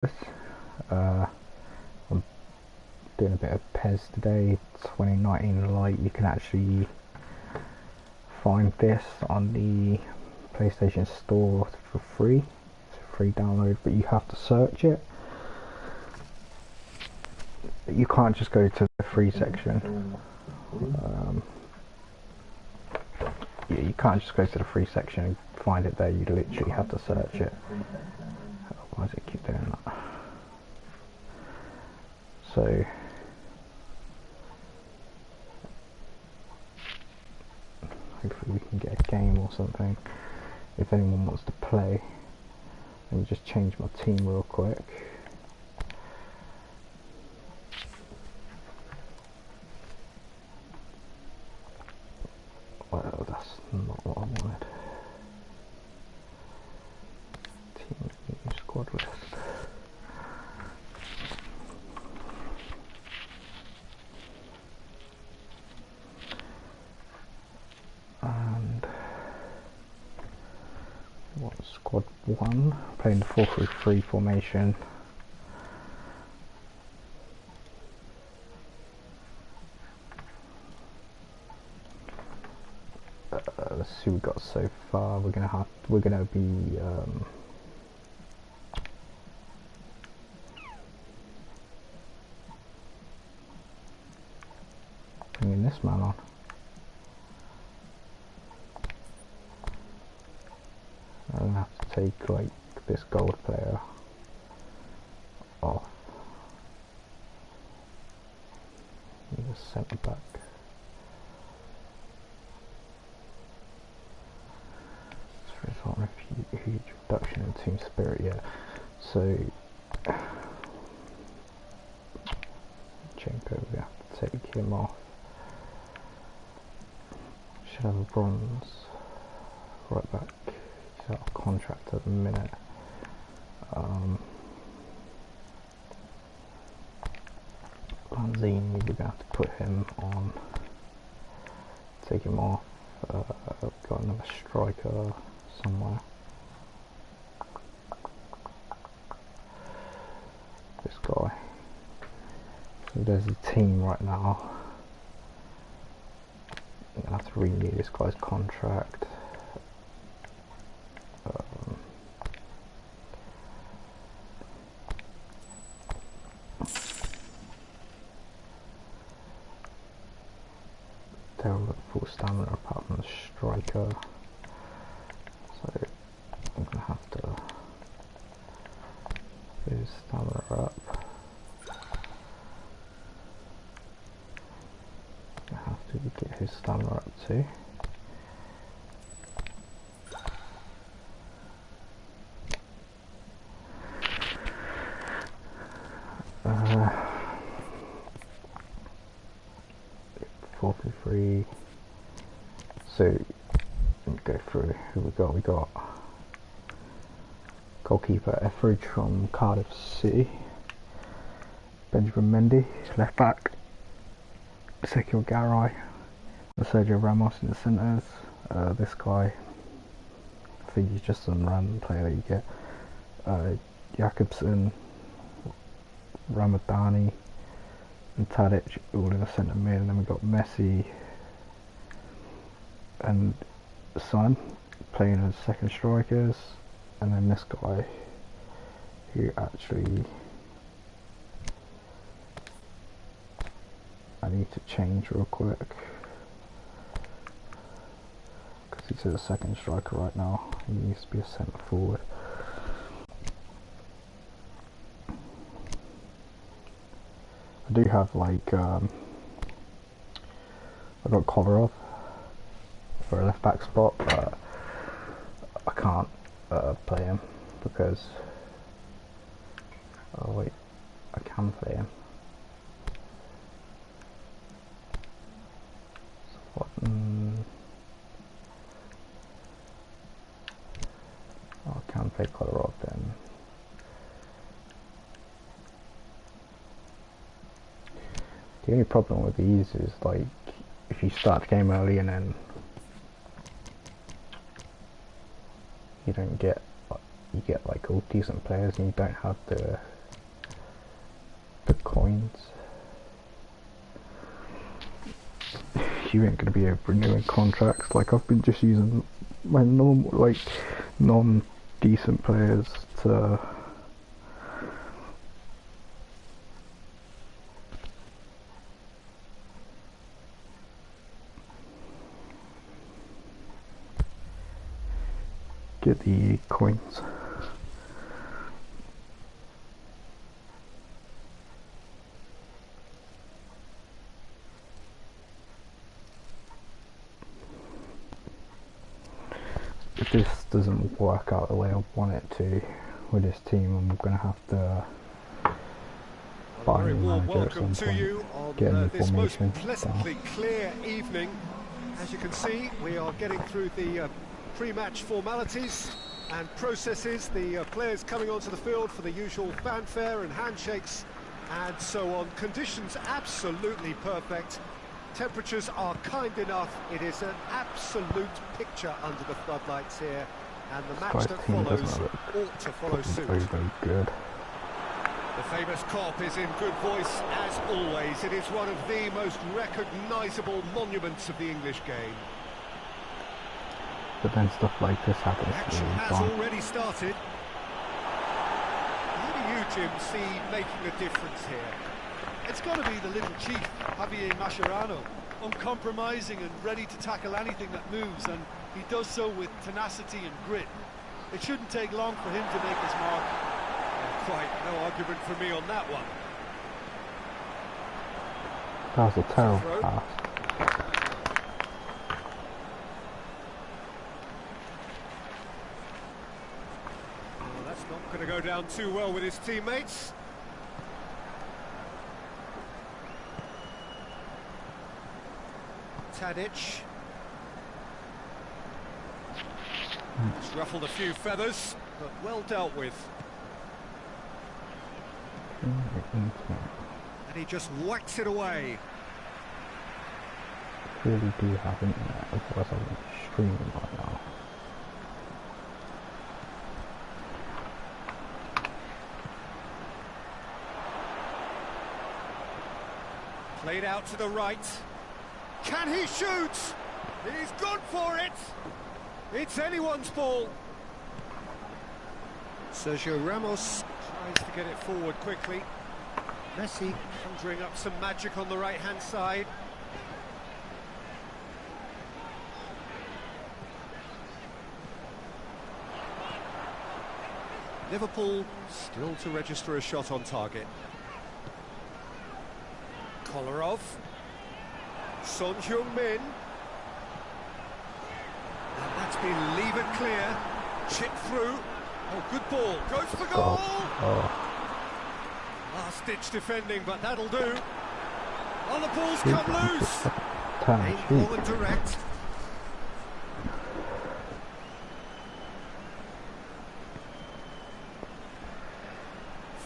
Uh, I'm doing a bit of PES today, 2019 Lite. You can actually find this on the PlayStation Store for free. It's a free download, but you have to search it. You can't just go to the free section. Yeah, you can't just go to the free section and find it there. You literally have to search it. Why does it keep doing that? So hopefully we can get a game or something. If anyone wants to play, let me just change my team real quick. Well, that's not what I wanted. Team new squad list. And what, squad 1, playing the 4-3-3 formation. Let's see what we got so far. We're gonna be bringing this man on. I'm gonna have to take like this gold player off. He's a centre back. This is not a huge reduction in team spirit yet. So Chenko, we have to take him off. Should have a bronze right back. He's out of contract at the minute. Lanzini, we're going to have to put him on, take him off. We've got another striker somewhere. This guy. So there's a team right now. I'm going to have to renew this guy's contract. They're all at full stamina apart from the striker. So I'm going to have to get his stamina up. I have to get his stamina up too. Four through three. So let me go through who we got. We got goalkeeper Etheridge from Cardiff City. Benjamin Mendy, left back. Ezekiel Garay and Sergio Ramos in the centres. This guy, I think he's just some random player that you get. Jakobsen, Ramadani and Tadic all in the centre mid, and then we've got Messi and Son playing as second strikers, and then this guy who actually I need to change real quick because he's a second striker right now. He needs to be a centre forward. I do have like I got Kolarov for a left back spot, but I can't play him because oh wait, I can play him. So I can play Kolarov then. The only problem with these is like if you start the game early and then you don't get, you get like all decent players and you don't have the coins. You ain't gonna be renewing contracts. Like, I've been just using my normal, like, non-decent players to get the coins. If this doesn't work out the way I want it to with this team, I'm going to have to find a manager at some point, get a new this formation most pleasantly clear evening. As you can see, we are getting through the pre-match formalities and processes, the players coming onto the field for the usual fanfare and handshakes and so on. Conditions absolutely perfect. Temperatures are kind enough. It is an absolute picture under the floodlights here, and the match that follows ought to follow suit. Very, very good. The famous Kop is in good voice as always. It is one of the most recognisable monuments of the English game. But then stuff like this happens. The action has already started. Who do you, Jim, see making a difference here? It's got to be the little chief, Javier Mascherano. Uncompromising and ready to tackle anything that moves, and he does so with tenacity and grit. It shouldn't take long for him to make his mark. Quite no argument for me on that one. That was a terrible pass. Well, that's not going to go down too well with his teammates. Tadic. He's ruffled a few feathers, but well dealt with. And he just whacks it away. Really do have internet, otherwise I wouldn't stream right now. Played out to the right. Can he shoot? He's gone for it. It's anyone's ball. Sergio Ramos tries to get it forward quickly. Messi conjuring up some magic on the right-hand side. Liverpool still to register a shot on target. Kolarov. Son Heung-min. And that's been levered clear. Chip through. Oh, good ball. Goes for goal! Oh. Last-ditch defending, but that'll do. Oh, the ball's come loose. Aimable and direct.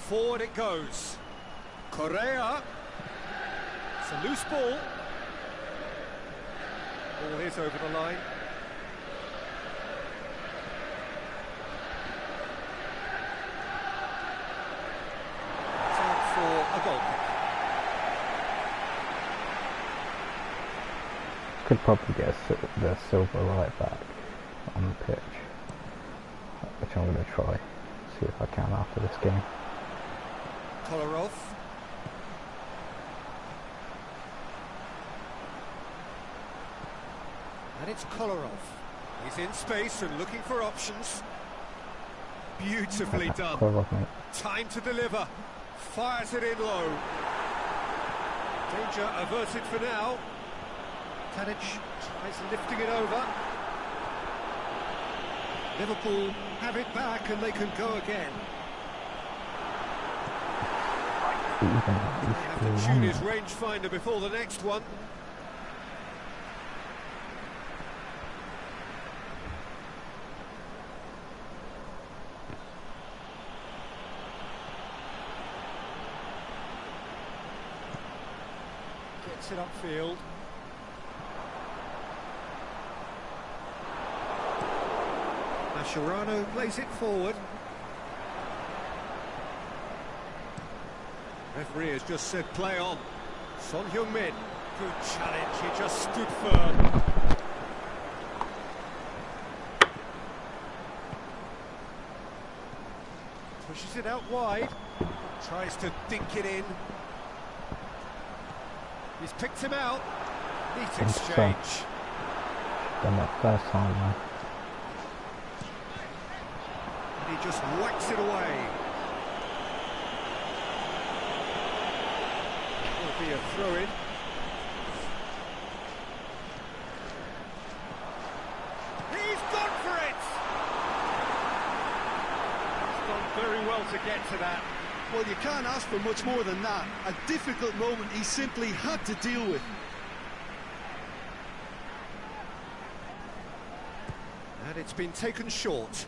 Forward it goes. Correa. It's a loose ball. Ball is over the line. Time for a goal kick. Could probably get the silver light back on the pitch, which I'm going to try, see if I can after this game. Kolarov. And it's Kolarov. He's in space and looking for options. Beautifully done. Kolarov, mate. Time to deliver. Fires it in low. Danger averted for now. Tadic tries lifting it over. Liverpool have it back and they can go again. They have to tune his rangefinder before the next one. Gets it upfield. Mascherano plays it forward. Referee has just said play on. Son Heung-min. Good challenge, he just stood firm. Pushes it out wide. Tries to dink it in. He's picked him out. Neat exchange. Done that first time, man. And he just whacks it away. Will be a throw-in. He's gone for it! He's done very well to get to that. Well, you can't ask for much more than that. A difficult moment he simply had to deal with. And it's been taken short.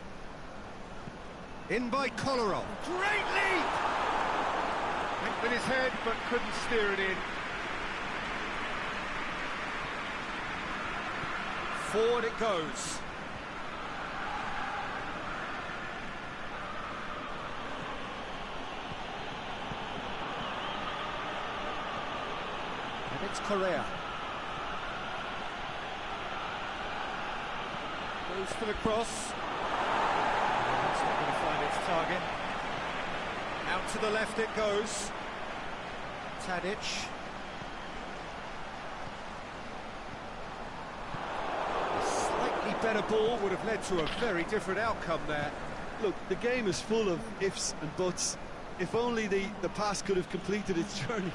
In by Kolarov. Great leap! Went with his head, but couldn't steer it in. Forward it goes. And it's Correa. Goes for the cross. It's not going to find its target. Out to the left it goes. Tadic. A slightly better ball would have led to a very different outcome there. Look, the game is full of ifs and buts. If only the pass could have completed its journey.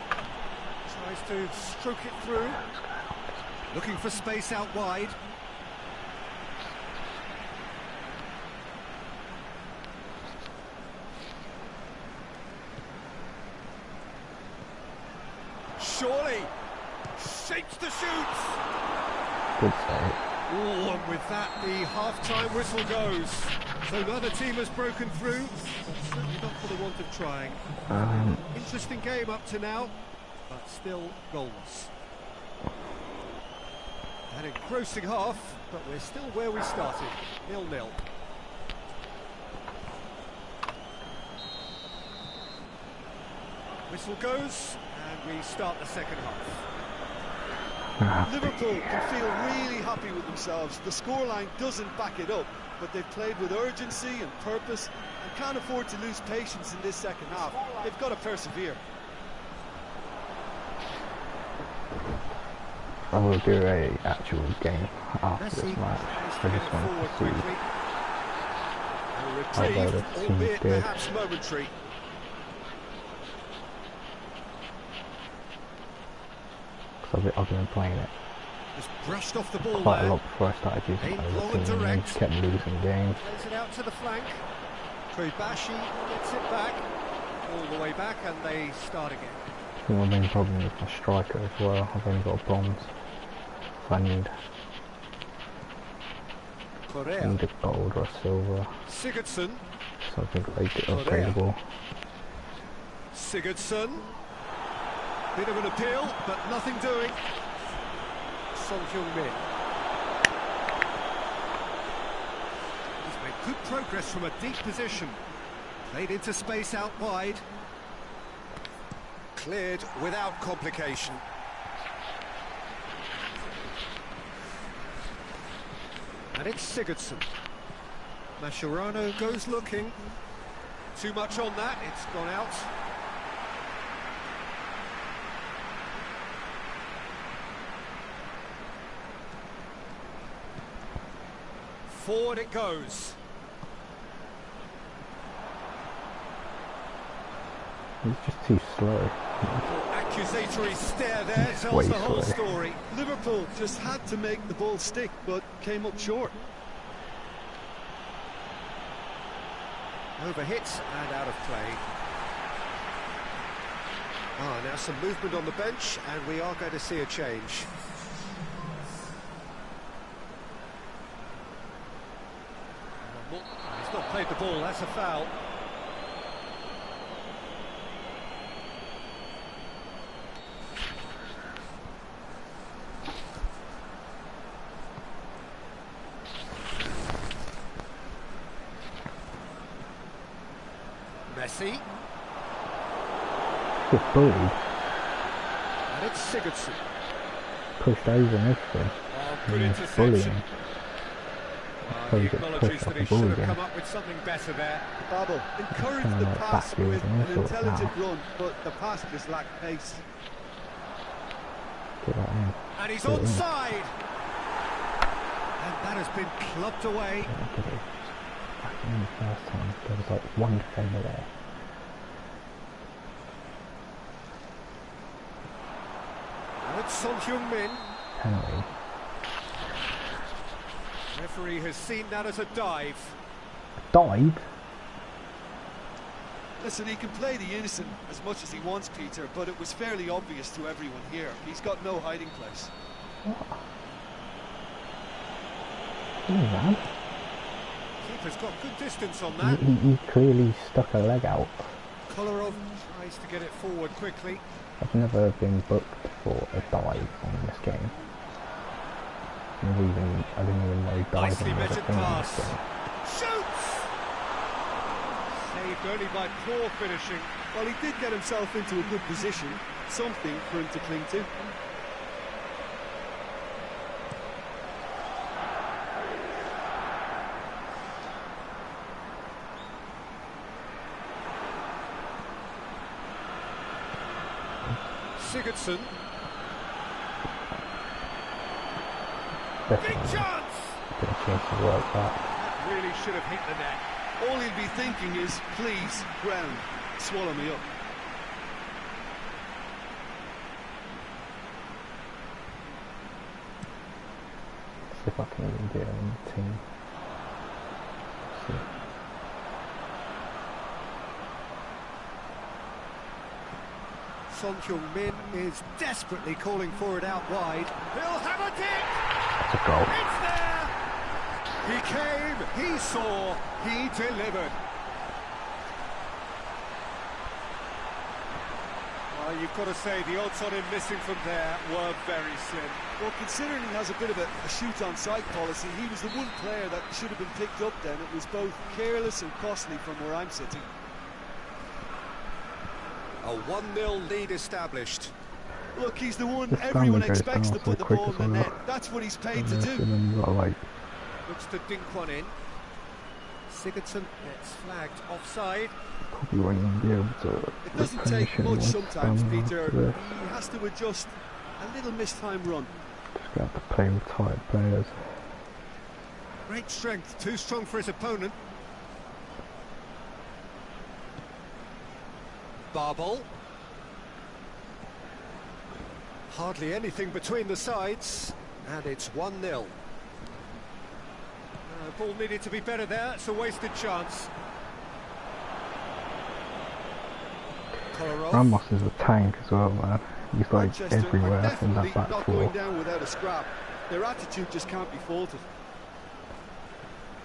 Tries to stroke it through. Looking for space out wide. Surely shapes the shoots. Good save. Oh, and with that, the half-time whistle goes. So neither team has broken through, but certainly not for the want of trying. Interesting game up to now, but still goalless. An engrossing half, but we're still where we started, 0-0. Whistle goes, and we start the second half. Liverpool can feel really happy with themselves. The scoreline doesn't back it up, but they've played with urgency and purpose and can't afford to lose patience in this second half. They've got to persevere. I will do a actual game after this match. I just want to see how well the team albeit did. perhaps momentary. Because I've been playing it Just brushed off the ball quite there. a lot before I started using Aimed other long and teams and direct. kept losing games. Plays it out to the flank. Kobashi gets it back. All the way back, and they start again. I think my main problem is my striker as well. I've only got bronze. So I need Correa. a gold or a silver. Sigurdsson. So I think they get Correa. upgradable. Sigurdsson. Bit of an appeal, but nothing doing. Son Heung-min. He's made good progress from a deep position. Played into space out wide. Cleared without complication. And it's Sigurdsson. Mascherano goes looking. Too much on that, it's gone out. Forward it goes. He's just too slow. Accusatory stare there tells way the whole slow. story. Liverpool just had to make the ball stick, but came up short. Overhit and out of play. Now some movement on the bench, and we are going to see a change. He's not played the ball, that's a foul. Messi. Get bullied, And it's Sigurdsson. pushed over and everything. Oh, good And interception. bullying. He Probably gets acknowledges pushed that like he a should bull have again. come up with something better there. Babel encouraged Kinda the like pass backwards with and all an sorts intelligent now. run, but the pass just lacked pace. Get that in. And he's Get it in. onside. And that has been clubbed away. Yeah, get it. Back in the first time, there was like one defender there. And it's Son Heung-min. Penalty. Referee has seen that as a dive. Died? Listen, he can play the innocent as much as he wants, Peter, but it was fairly obvious to everyone here. He's got no hiding place. What? Man. Keeper's got good distance on He, that. he clearly stuck a leg out. Kolarov tries to get it forward quickly. I've never been booked for a dive on this game. I didn't even know diving Nicely was a measured thing in pass. this game. Shoots! Saved only by poor finishing. Well, he did get himself into a good position, something for him to cling to. Sigurdsson. Big Definitely chance! get a chance to work that. That really should have hit the net. All he'll be thinking is, please, ground, swallow me up. See if I can even get him in the team. See. Son Heung-min is desperately calling for it out wide. He'll have a dig! That's a goal. It's there! He came, he saw, he delivered. Well, you've got to say, the odds on him missing from there were very slim. Well, considering he has a bit of a shoot-on-sight policy, he was the one player that should have been picked up then. It was both careless and costly from where I'm sitting. A 1-0 lead established. Look, he's the one This everyone damage goes expects down to so put the quick ball as in the well. net. That's what he's paid And to then do. you've got to like Looks to dink one in. Sigurdsson gets flagged offside. probably won't even be able to It doesn't replenish take it much once sometimes, done Peter. after this. He has to adjust a little mistimed run. Just gonna have to play with tight players. Great strength, too strong for his opponent. Babel. Hardly anything between the sides, and it's 1-0. Ball needed to be better there, it's a wasted chance. Kolarov. Ramos is a tank as well, man. He's like Manchester are everywhere in definitely that back not four. going down without a scrap. Their attitude just can't be faulted.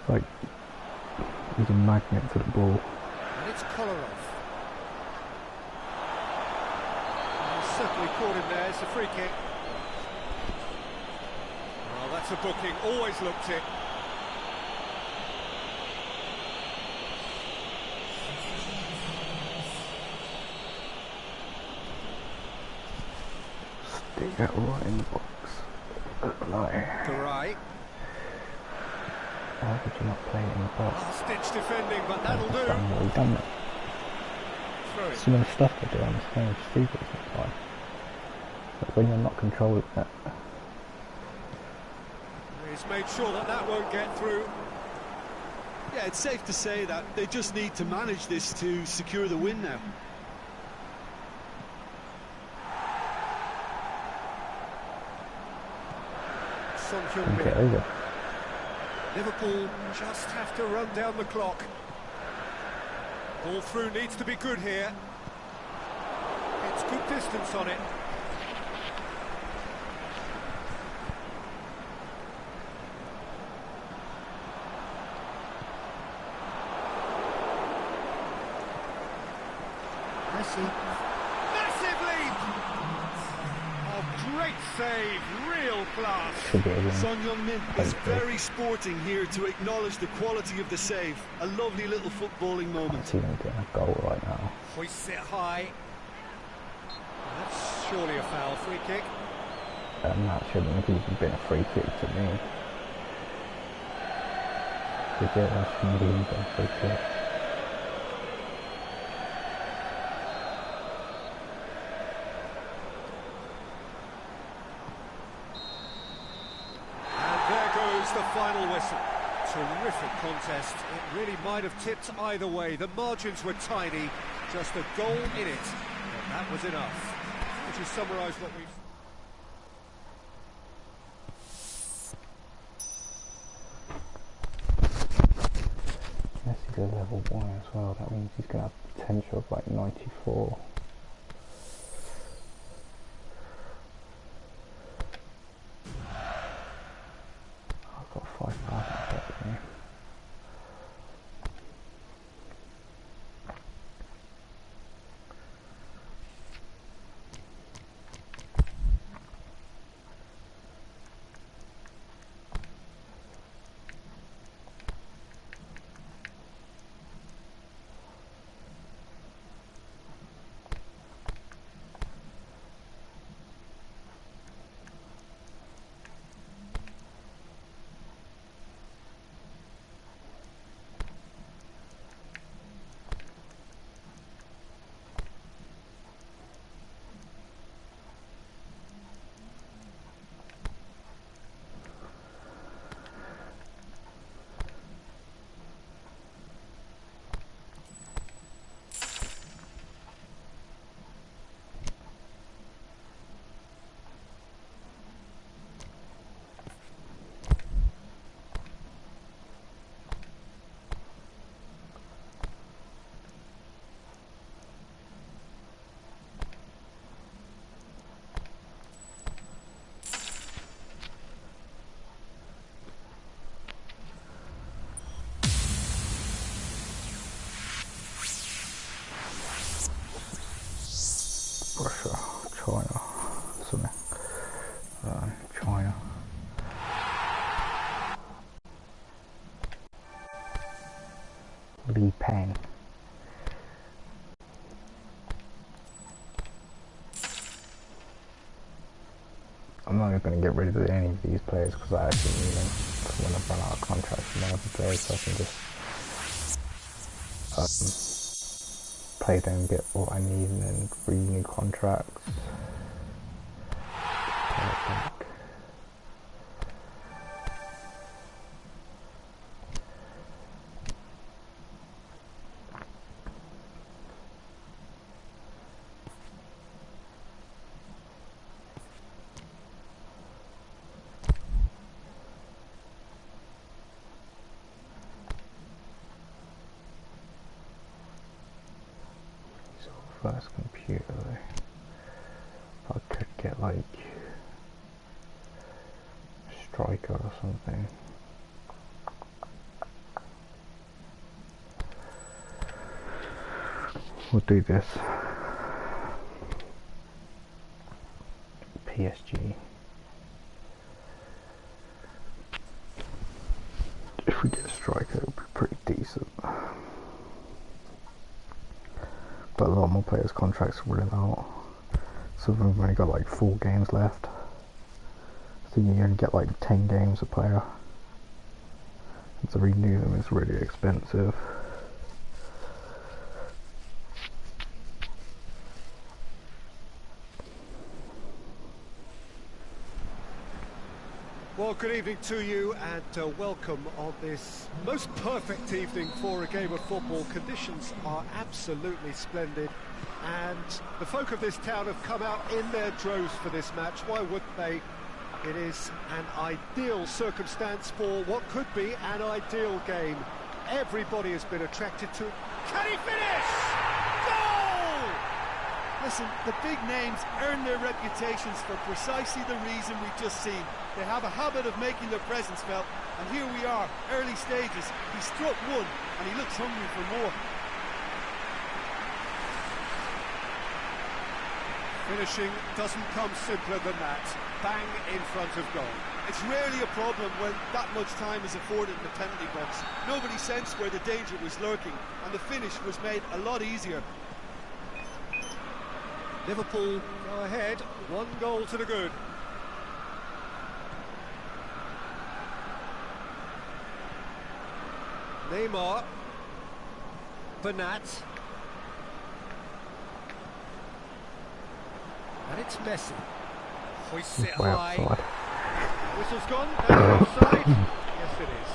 Like he's a magnet to the ball. And it's Kolarov. He's certainly caught him there, it's a free kick. Well, that's a booking, always looked it. Stick that right in the box. Like, Garay. why would you not play it in the box? Last-ditch defending, but that'll do. Done what he done it. Throw it. Some of the stuff they do on this game is stupid sometimes. But when you're not controlling it, He's made sure that that won't get through. Yeah, it's safe to say that they just need to manage this to secure the win now. Son and get Heung-min. over. Liverpool just have to run down the clock. Ball through needs to be good here. It's good distance on it. Messi. Massive lead! Oh, Great save, real class. Should be again. Son Heung-min is very sporting here to acknowledge the quality of the save. A lovely little footballing moment. He's even getting a goal right now. Hoists it high. That's surely a foul. Free kick. That shouldn't have even been a free kick to me. That shouldn't have even been a free kick. The final whistle. Terrific contest. It really might have tipped either way. The margins were tiny, just a goal in it, but that was enough. Would you summarise what we've... Messi's a level 1 as well. That means he's going to have potential of like 94. Russia, China, something. China. Li Peng. I'm not going to get rid of any of these players because I actually need them when I run out of contracts from my other players, so I can just play them, get what I need, and then renew contracts. First computer, if I could get like striker or something. We'll do this. PSG. If we get a striker, it'll be pretty decent. But a lot more players' contracts are running out, so we've only got like 4 games left. So you only get like 10 games a player. And to renew them is really expensive. Well, good evening to you and welcome on this most perfect evening for a game of football. Conditions are absolutely splendid and the folk of this town have come out in their droves for this match. Why wouldn't they? It is an ideal circumstance for what could be an ideal game. Everybody has been attracted to it. Can he finish? Goal! Listen, the big names earn their reputations for precisely the reason we've just seen. They have a habit of making their presence felt, and here we are, early stages. He struck one, and he looks hungry for more. Finishing doesn't come simpler than that. Bang in front of goal. It's rarely a problem when that much time is afforded in the penalty box. Nobody sensed where the danger was lurking, and the finish was made a lot easier. Liverpool go ahead, 1 goal to the good. Neymar. Bernat. And it's Messi. Hoists it Way high. outside. Whistle's gone. Now offside. Yes, it is.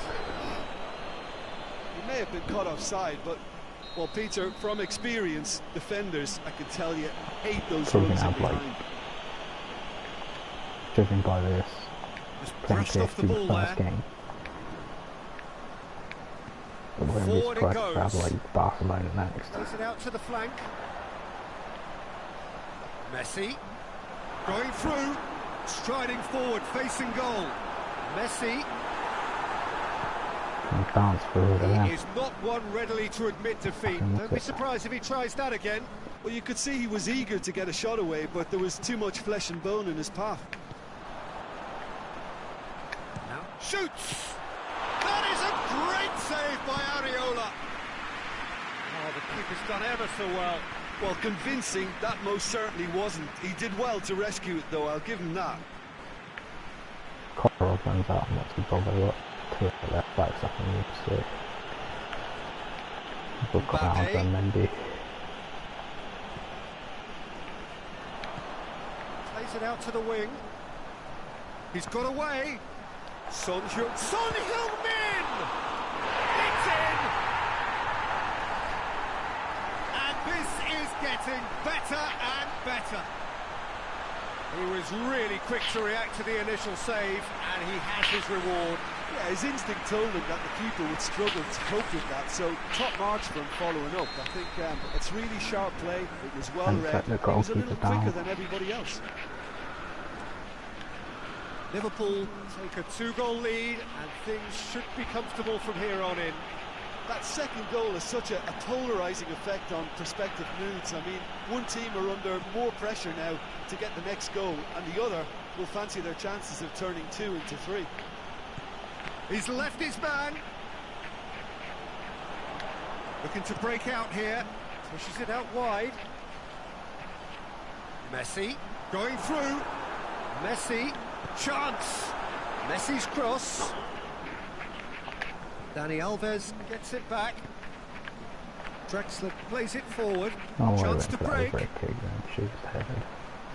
He may have been caught offside, but, well, Peter, from experience, defenders, I can tell you, hate those Talking runs in out like behind. judging by this, Just playing brushed off the PSG ball first there. game. I wouldn't be Forward it surprised to have goes. like Barcelona next. Plays it out to the flank. Messi. Going through. Striding forward, facing goal. Messi. Can bounce through He there. is not one readily to admit defeat. Fucking Don't be what's it? surprised if he tries that again. Well, you could see he was eager to get a shot away, but there was too much flesh and bone in his path. Now shoots. That is a great save by Areola. Oh, the keeper's done ever so well. Well, convincing, that most certainly wasn't. He did well to rescue it, though, I'll give him that. Kolarov runs out, I'm not too bothered. What? 2 of the left backs, I think you can see. We've got Mbappe. Alba and Mendy. Plays it out to the wing. He's got away. Son Heung-min! It's in! And this is getting better and better. He was really quick to react to the initial save, and he has his reward. Yeah, his instinct told him that the keeper would struggle to cope with that, so top marks for him following up. I think it's really sharp play, it was well And read, set the he was a little goalkeeper down. quicker than everybody else. Liverpool take a 2-goal lead, and things should be comfortable from here on in. That second goal has such a polarising effect on prospective moods. I mean, one team are under more pressure now to get the next goal, and the other will fancy their chances of turning 2 into 3. He's left his man. Looking to break out here. Pushes it out wide. Messi going through. Messi. Chance. Messi's cross. Dani Alves gets it back. Drexler plays it forward. Oh, Chance to break. Kick then. She was headed.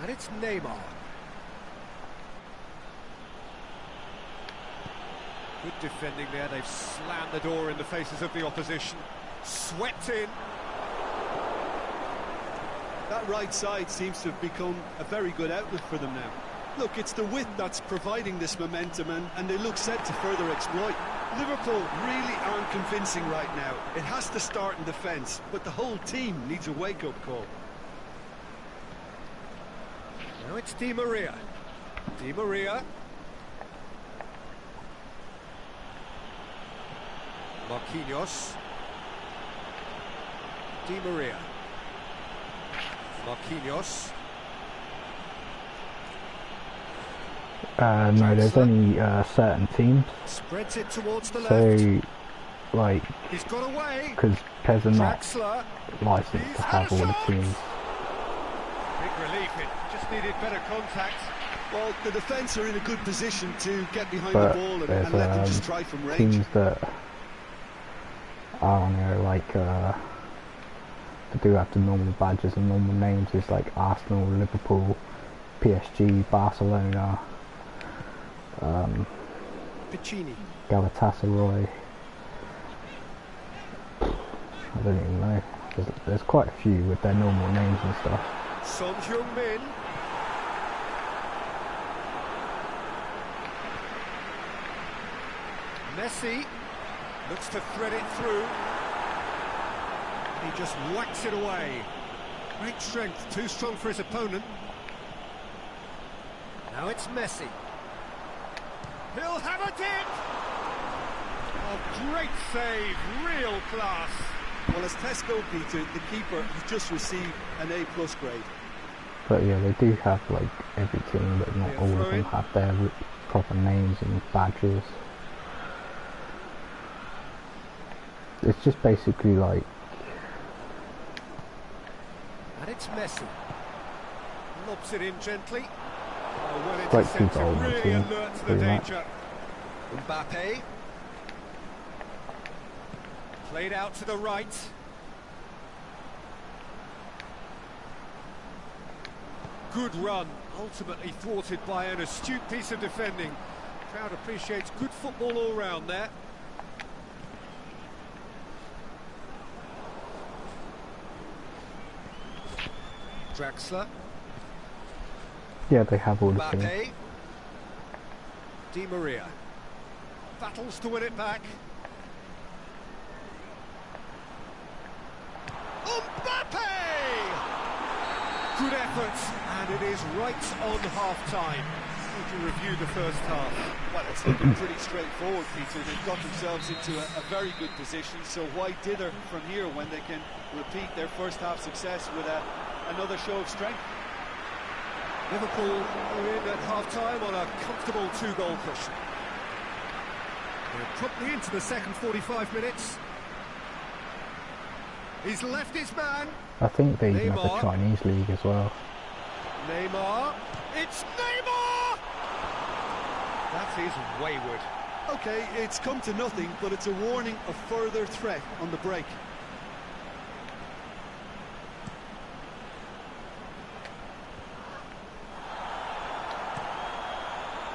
And it's Neymar. Good defending there. They've slammed the door in the faces of the opposition. Swept in. That right side seems to have become a very good outlet for them now. Look, it's the width that's providing this momentum, and they look set to further exploit. Liverpool really aren't convincing right now. It has to start in defence, but the whole team needs a wake-up call. Now it's Di Maria. Di Maria. Marquinhos. Di Maria. Marquinhos. No, there's only certain teams. Spreads it towards the left. So, like, He's got away. because PES are not Draxler. licensed to have all the teams. Big relief. It just needed better contact. Well, the defence are in a good position to get behind But the ball and there's let them just try from range. teams that are on there, like, that do have the normal badges and normal names. It's like Arsenal, Liverpool, PSG, Barcelona, Piccini. Galatasaray. I don't even know. There's quite a few with their normal names and stuff. Son Heung-min. Messi looks to thread it through. He just whacks it away. Great strength, too strong for his opponent. Now it's Messi. He'll have a dip! Oh, great save, real class. Well, as Tesco, Peter, the keeper has just received an A+ grade. But yeah, they do have like every team, but not Be a all of throw them in. have their proper names and badges. It's just basically like And it's Messi. Lobs it in gently. Oh, well like FIFA intercepted, Ultimate really Team, alert to the pretty much. danger. Mbappe. Played out to the right. Good run, ultimately thwarted by an astute piece of defending. Crowd appreciates good football all round there. Draxler. Yeah, they have all the teams. Mbappe. Di Maria. Battles to win it back. Mbappe! Good effort, and it is right on half-time. If you review the first half, well, it's looking pretty straightforward, Peter. They've got themselves into a very good position, so why dither from here when they can repeat their first half success with another show of strength? Liverpool are in at half-time on a comfortable 2-goal cushion. We're promptly into the second 45 minutes. He's left his man. I think they even have Neymar. a Chinese league as well. Neymar. It's Neymar! That is wayward. Okay, it's come to nothing, but it's a warning of further threat on the break.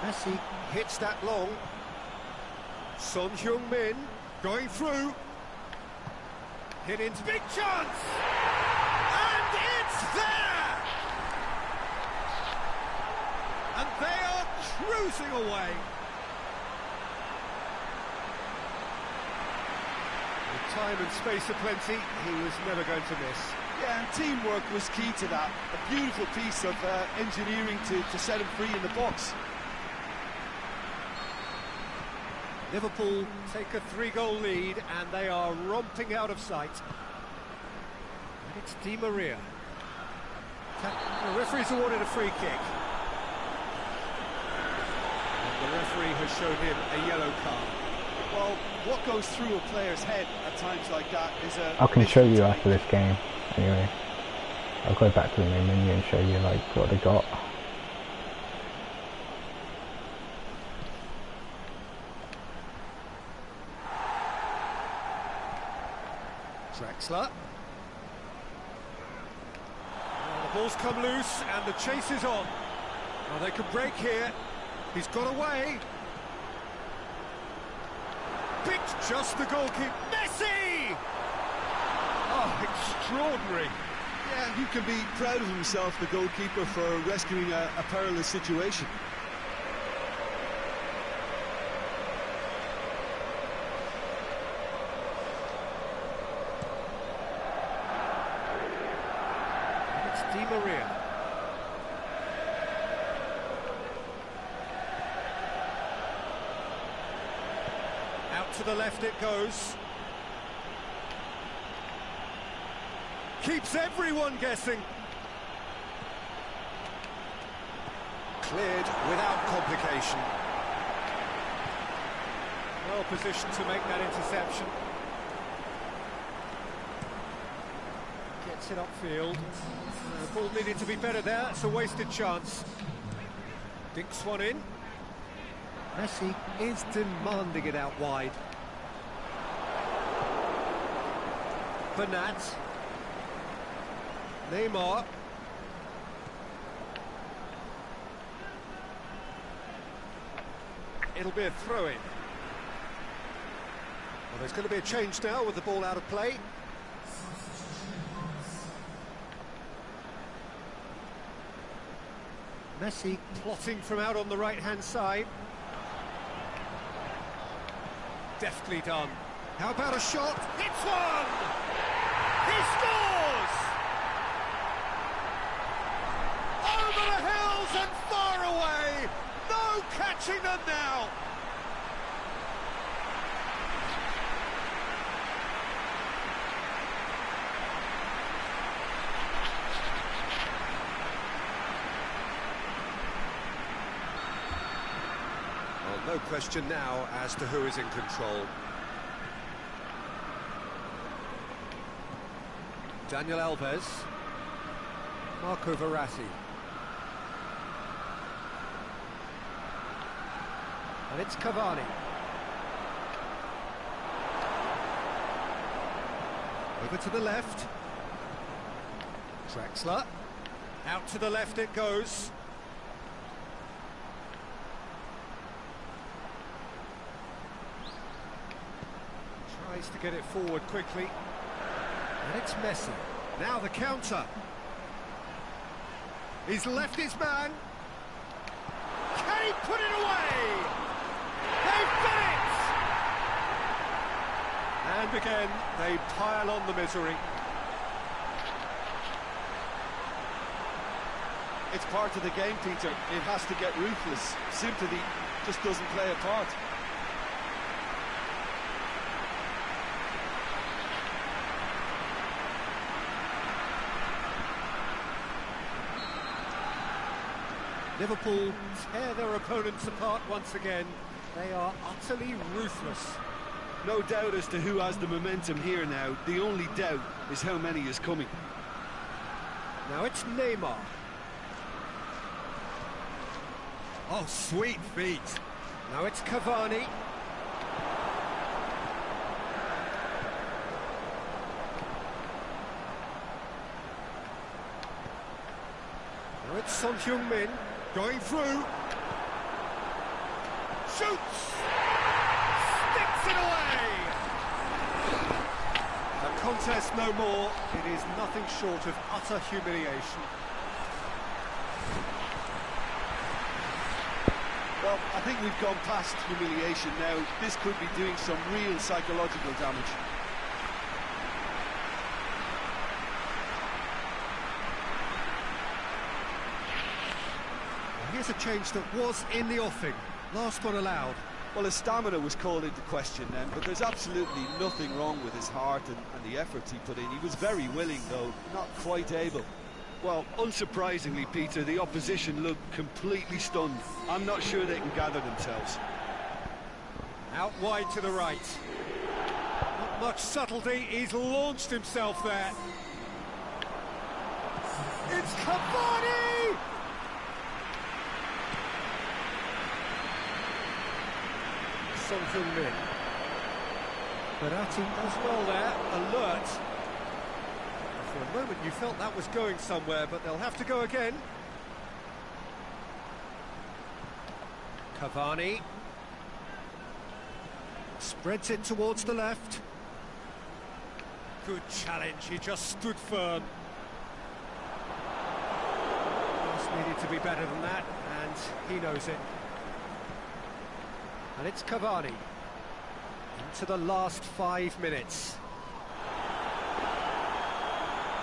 Messi hits that long. Son Heung-min going through. Hit into big chance! And it's there! And they are cruising away. With time and space aplenty, he was never going to miss. Yeah, and teamwork was key to that. A beautiful piece of engineering to set him free in the box. Liverpool take a 3-goal lead and they are romping out of sight. And it's Di Maria. The referee's awarded a free kick. And the referee has shown him a yellow card. Well, what goes through a player's head at times like that is a... I can show you after this game. Anyway, I'll go back to the main menu and show you like what they got. Draxler. Well, the ball's come loose and the chase is on. Well, they could break here. He's got away. Picked just the goalkeeper. Messi! Oh, extraordinary. Yeah, he can be proud of himself, the goalkeeper, for rescuing a perilous situation. It's Di Maria. Out to the left it goes. Keeps everyone guessing. Cleared without complication. Well positioned to make that interception. Gets it upfield. The ball needed to be better there. It's a wasted chance. Dinks one in. Messi is demanding it out wide. Bernat. Neymar. It'll be a throw-in. Well, there's going to be a change now with the ball out of play. Messi plotting from out on the right-hand side. Deftly done. How about a shot? It's one! He scores! Over the hills and far away! No catching them now! No question now as to who is in control. Daniel Alves. Marco Verratti. And it's Cavani. Over to the left. Drexler. Out to the left it goes. Tries to get it forward quickly. And it's Messi. Now the counter. He's left his man. Can he put it away? They've done it! And again, they pile on the misery. It's part of the game, Peter. It has to get ruthless. Sympathy just doesn't play a part. Liverpool tear their opponents apart once again. They are utterly ruthless. No doubt as to who has the momentum here now. The only doubt is how many is coming. Now it's Neymar. Oh, sweet feet. Now it's Cavani. Now it's Son Heung-min going through. Shoots! Sticks it away! The contest no more. It is nothing short of utter humiliation. Well, I think we've gone past humiliation now. This could be doing some real psychological damage. Here's a change that was in the offing. Last one allowed. Well, his stamina was called into question then, but there's absolutely nothing wrong with his heart and the efforts he put in. He was very willing, though, not quite able. Well, unsurprisingly, Peter, the opposition looked completely stunned. I'm not sure they can gather themselves. Out wide to the right. Not much subtlety, he's launched himself there. It's Cavani! Son Heung-min. Verratti does well there, alert. For a moment you felt that was going somewhere, but they'll have to go again. Cavani. Spreads it towards the left. Good challenge, he just stood firm. Just needed to be better than that, and he knows it. And it's Cavani. Into the last 5 minutes.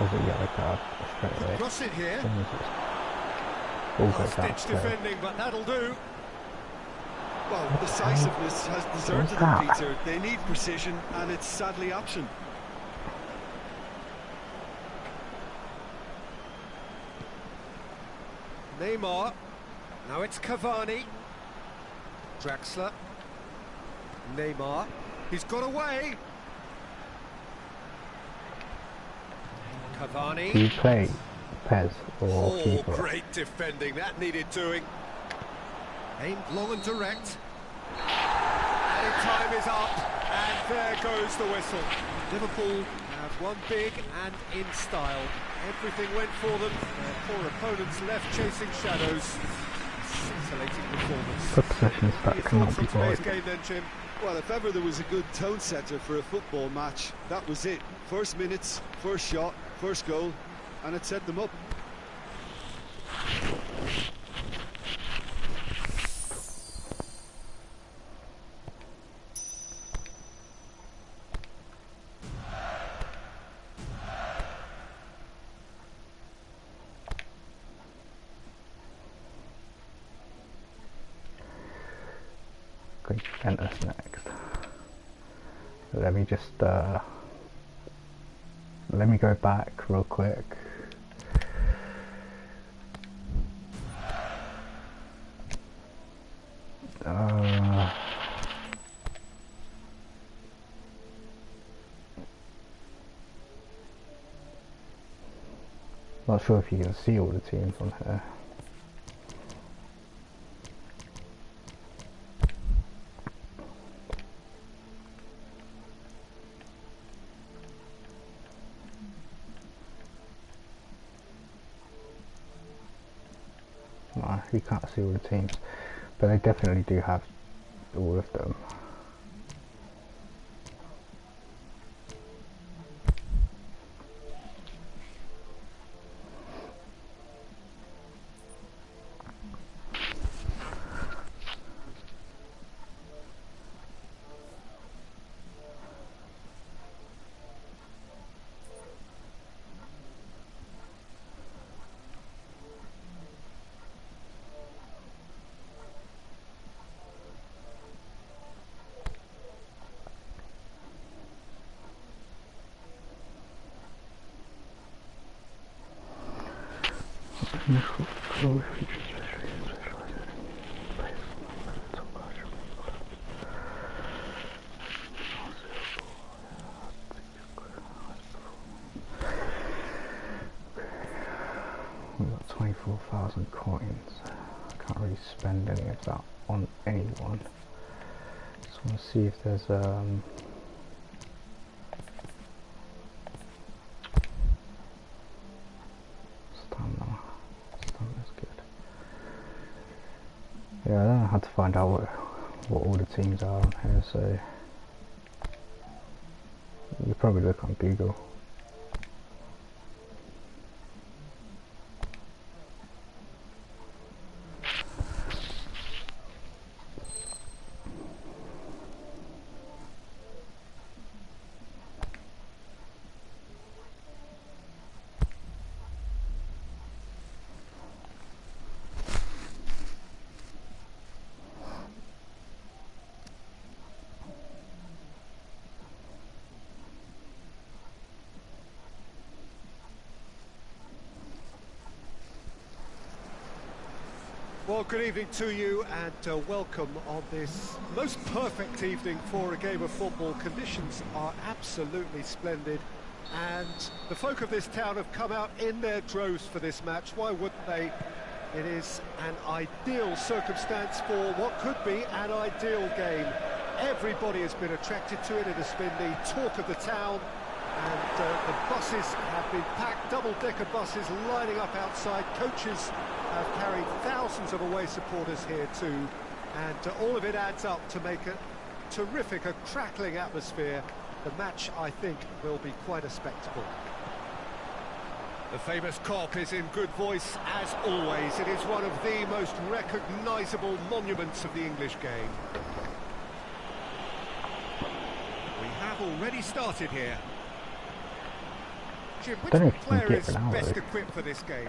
Was a yellow card straight away. Cross it here. All goes out. Stitch defending, but that'll do. Well, decisiveness has deserted them, Peter. They need precision, and it's sadly absent. Neymar. Now it's Cavani. Drexler. Neymar. He's got away. Cavani. Do you play PES or FIFA? Oh, great defending. That needed doing. Aimed long and direct. And time is up. And there goes the whistle. Liverpool have won big and in style. Everything went for them. Their poor opponents left chasing shadows. Scintillating performance. For possessions that cannot be Today's void. game then, Jim. Well, if ever there was a good tone setter for a football match, that was it. First minutes, first shot, first goal, and it set them up. Juventus next. Let me just let me go back real quick. Not sure if you can see all the teams on here. No, you can't see all the teams, but they definitely do have all of them. We've got 24,000 coins. I can't really spend any of that on anyone. Just want to see if there's stamina. Stamina's good. Yeah, I don't know how to find out what all the teams are on here, so you probably look on Google. Well, good evening to you and welcome on this most perfect evening for a game of football. Conditions are absolutely splendid and the folk of this town have come out in their droves for this match. Why wouldn't they? It is an ideal circumstance for what could be an ideal game. Everybody has been attracted to it. It has been the talk of the town. And the buses have been packed, double-decker buses lining up outside. Coaches have carried thousands of away supporters here too. And all of it adds up to make a terrific, a crackling atmosphere. The match, I think, will be quite a spectacle. The famous Kop is in good voice as always. It is one of the most recognisable monuments of the English game. We have already started here. Jim, which player is best equipped for this game?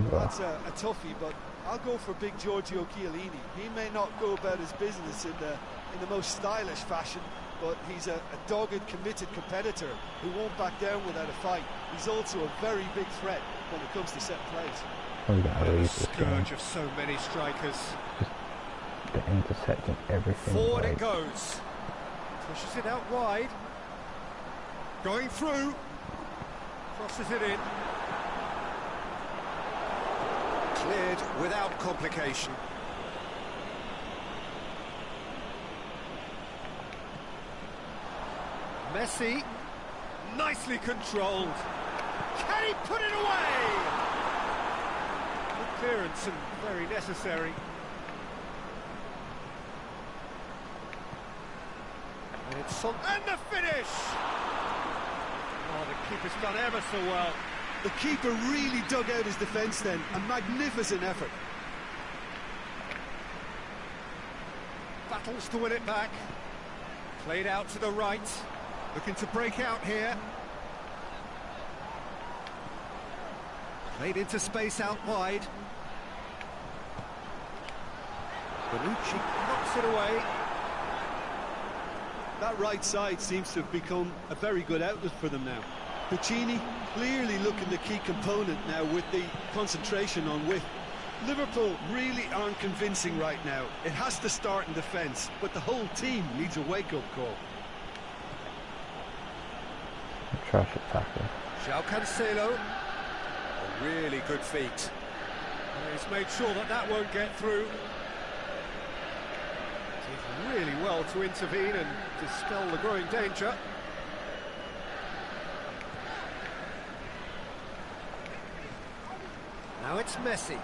That's a toughie, but I'll go for big Giorgio Chiellini. He may not go about his business in the most stylish fashion, but he's a dogged, committed competitor who won't back down without a fight. He's also a very big threat when it comes to set plays. A scourge of so many strikers. Just the intercepting everything. Forward it goes. Pushes it out wide. Going through. Crosses it in. Cleared without complication. Messi, nicely controlled. Can he put it away? Good clearance and very necessary. And it's on, and the finish! Oh, the keeper's done ever so well. The keeper really dug out his defence then. A magnificent effort. Battles to win it back. Played out to the right. Looking to break out here. Played into space out wide. Bonucci knocks it away. That right side seems to have become a very good outlet for them now. Puccini clearly looking the key component now with the concentration on width. Liverpool really aren't convincing right now. It has to start in defence, but the whole team needs a wake-up call. Trash attacker. João Cancelo. Really good feet. And he's made sure that that won't get through. Did really well to intervene and dispel the growing danger. Now it's Messi.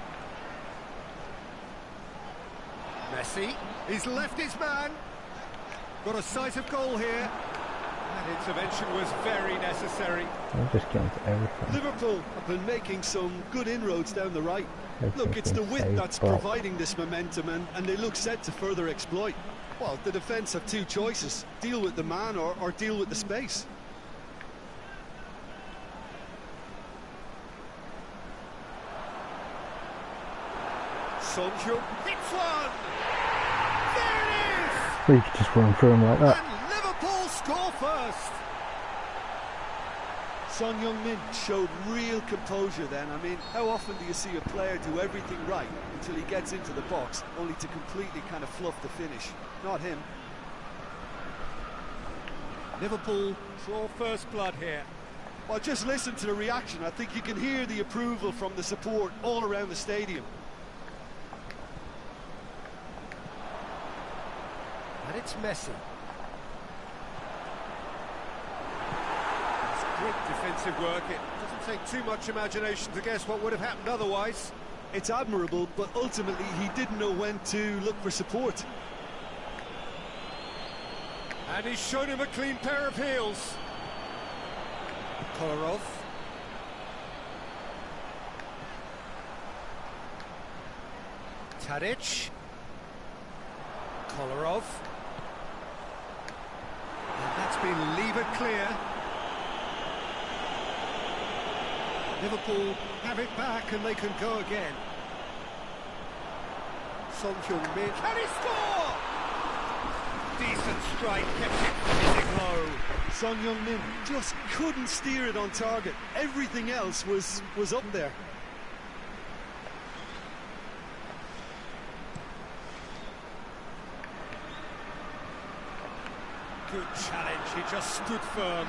Messi, he's left his man. Got a sight of goal here. That intervention was very necessary. I'll just get into everything. Liverpool have been making some good inroads down the right. Look, it's Everything's the been width saved, that's but providing this momentum, and they look set to further exploit. Well, the defence have two choices: deal with the man or deal with the space. Sonju hits one! There it is! we could just run through him like that. And Liverpool score first! Son Heung-min showed real composure then. I mean, how often do you see a player do everything right until he gets into the box, only to completely kind of fluff the finish? Not him. Liverpool draw first blood here. Well, just listen to the reaction. I think you can hear the approval from the support all around the stadium. And it's Messi. It's great defensive work. It doesn't take too much imagination to guess what would have happened otherwise. It's admirable, but ultimately he didn't know when to look for support. And he's shown him a clean pair of heels. Kolarov. Tadic. Kolarov. And that's been levered clear. Liverpool have it back and they can go again. Son Heung-min. Can he score? Decent strike, kept it hitting low. Son Heung-min just couldn't steer it on target. Everything else was up there. Good challenge, he just stood firm.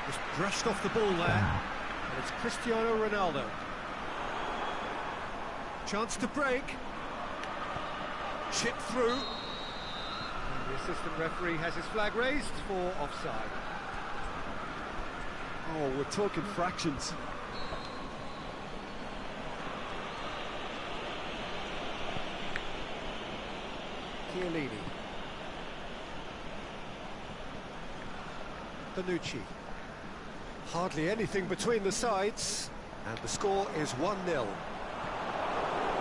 Just brushed off the ball there. And it's Cristiano Ronaldo. Chance to break. Chip through. And the assistant referee has his flag raised for offside. Oh, we're talking fractions. Chiellini. Bonucci. Hardly anything between the sides, and the score is 1-0.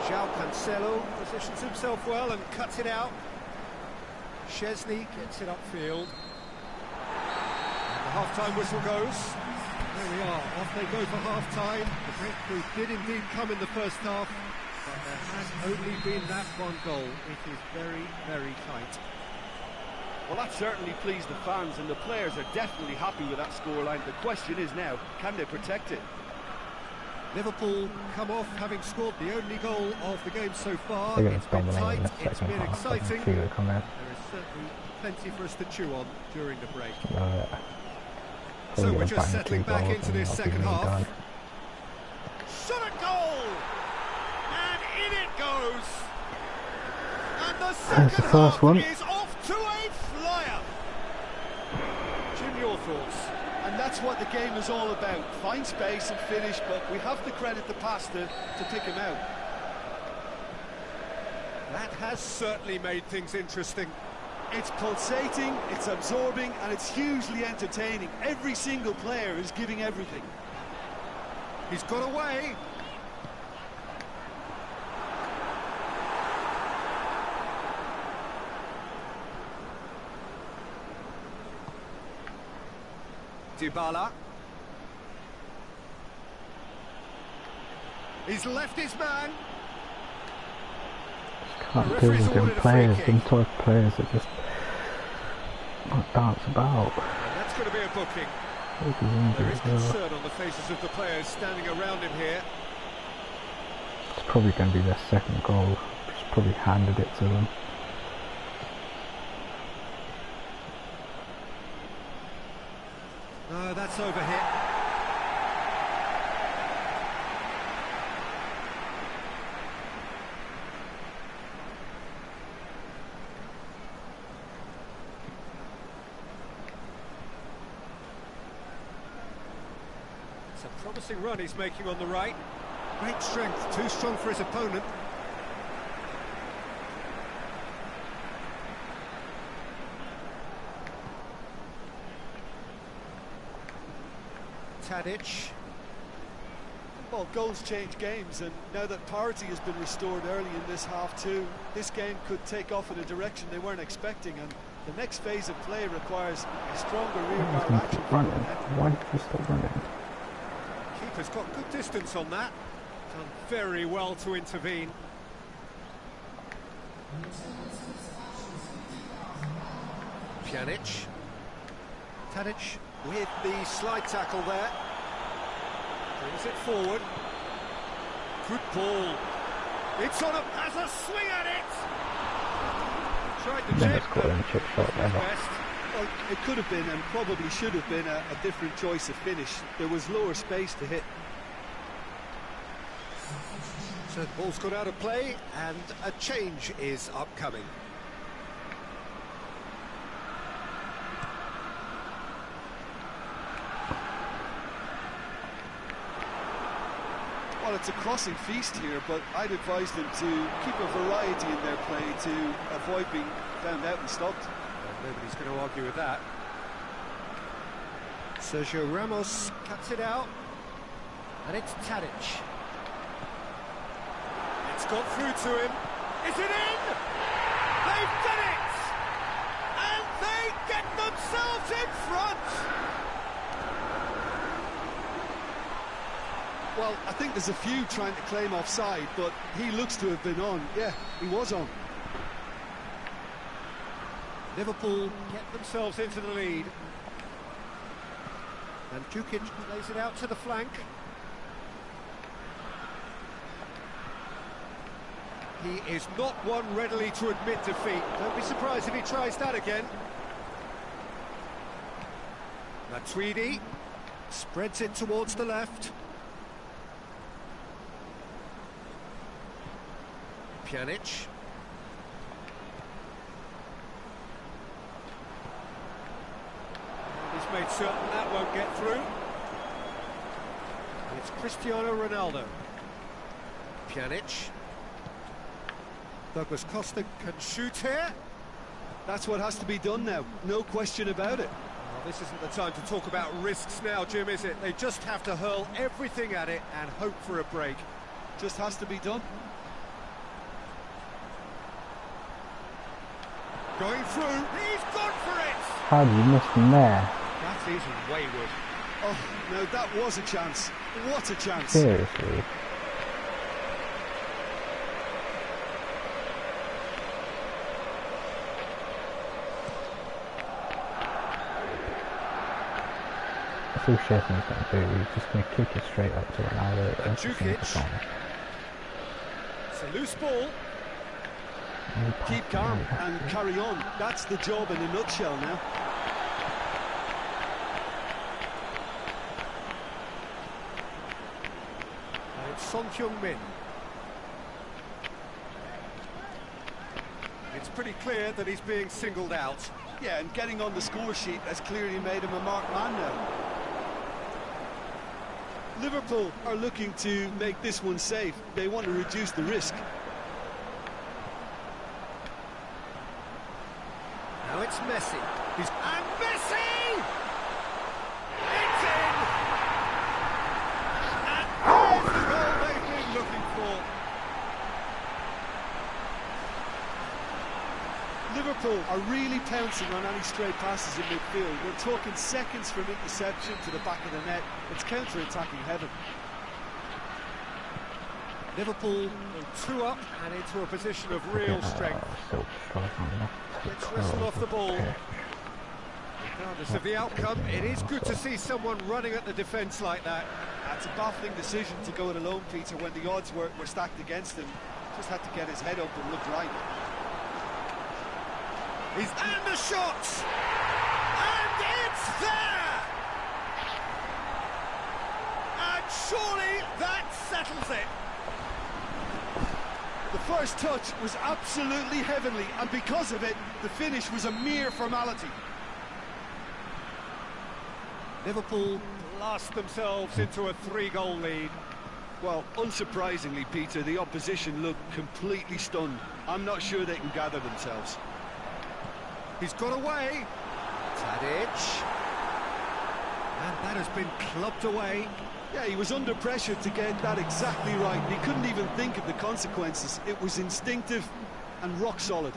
João Cancelo positions himself well and cuts it out. Szczesny gets it upfield. And the half-time whistle goes. There we are, off they go for half-time. The breakthrough did indeed come in the first half, but there has only been that one goal. It is very, very tight. Well, that certainly pleased the fans, and the players are definitely happy with that scoreline. The question is now, can they protect it? Liverpool come off having scored the only goal of the game so far. They're going It's to been dominate tight, in the it's second been half. I can exciting. feel it coming. There is certainly plenty for us to chew on during the break. So we're just settling back into this second half. Shot at goal! And in it goes! And the second the first half one. is off to a flyer! Jim, your thoughts? And that's what the game is all about. Find space and finish, but we have to credit the pass to pick him out. That has certainly made things interesting. It's pulsating, it's absorbing, and it's hugely entertaining. Every single player is giving everything. He's got away. Dybala. He's left his man. Can't deal with them players, them type of players that just not dance about. And that's going to be a booking. He's There injured is as well. concern on the faces of the players standing around him here. It's probably going to be their second goal. Just probably handed it to them. No, that's over hit. Promising run he's making on the right. Great strength, too strong for his opponent. Tadic. Well, goals change games, and now that parity has been restored early in this half too, this game could take off in a direction they weren't expecting, and the next phase of play requires a stronger rear-guard action. Why did you stop running? Keeper's got good distance on that. Done very well to intervene. Pjanic. Tadic with the slide tackle there. Brings it forward. Good ball. It's on has a swing at it. Tried to chip, chip shot ever. Well, it could have been and probably should have been a different choice of finish. There was lower space to hit. So the ball's got out of play and a change is upcoming. Well, it's a crossing feast here, but I'd advise them to keep a variety in their play to avoid being found out and stopped. Well, nobody's going to argue with that. Sergio Ramos cuts it out, and it's Tadic. It's got through to him. Is it in? They've done it! And they get themselves in front! Well, I think there's a few trying to claim offside, but he looks to have been on. Yeah, he was on. Liverpool get themselves into the lead. And Djukic plays it out to the flank. He is not one readily to admit defeat. Don't be surprised if he tries that again. Matuidi spreads it towards the left. Pjanic. He's made certain that won't get through. And it's Cristiano Ronaldo. Pjanic. Douglas Costa can shoot here. That's what has to be done now, no question about it. Well, this isn't the time to talk about risks now, Jim, is it? They just have to hurl everything at it and hope for a break. Just has to be done. Going through, he's gone for it! How did you miss him there? That is wayward. Oh, no, that was a chance. What a chance. Seriously? That's all Shefflin's going to do. He's just going to kick it straight up to Ronaldo. And Djukic. It's a loose ball. Keep calm and carry on. That's the job in a nutshell now. And it's Son Heung-min. It's pretty clear that he's being singled out. Yeah, and getting on the score sheet has clearly made him a marked man now. Liverpool are looking to make this one safe. They want to reduce the risk. Now it's Messi. And Messi! It's in! And there's the goal they've been looking for. Liverpool are really pouncing on any stray passes in midfield. We're talking seconds from interception to the back of the net. It's counter-attacking heaven. Liverpool 2 up and into a position of real strength. Let's whistle off the ball. Regardless of the outcome, it is good to see someone running at the defence like that. That's a baffling decision to go it alone, Peter, when the odds were stacked against him. Just had to get his head up and look right. And the shot! And it's there! And surely that settles it. The first touch was absolutely heavenly, and because of it, the finish was a mere formality. Liverpool blast themselves into a 3-goal lead. Well, unsurprisingly, Peter, the opposition look completely stunned. I'm not sure they can gather themselves. He's got away. Tadic. And that has been clubbed away. Yeah, he was under pressure to get that exactly right. He couldn't even think of the consequences. It was instinctive and rock solid.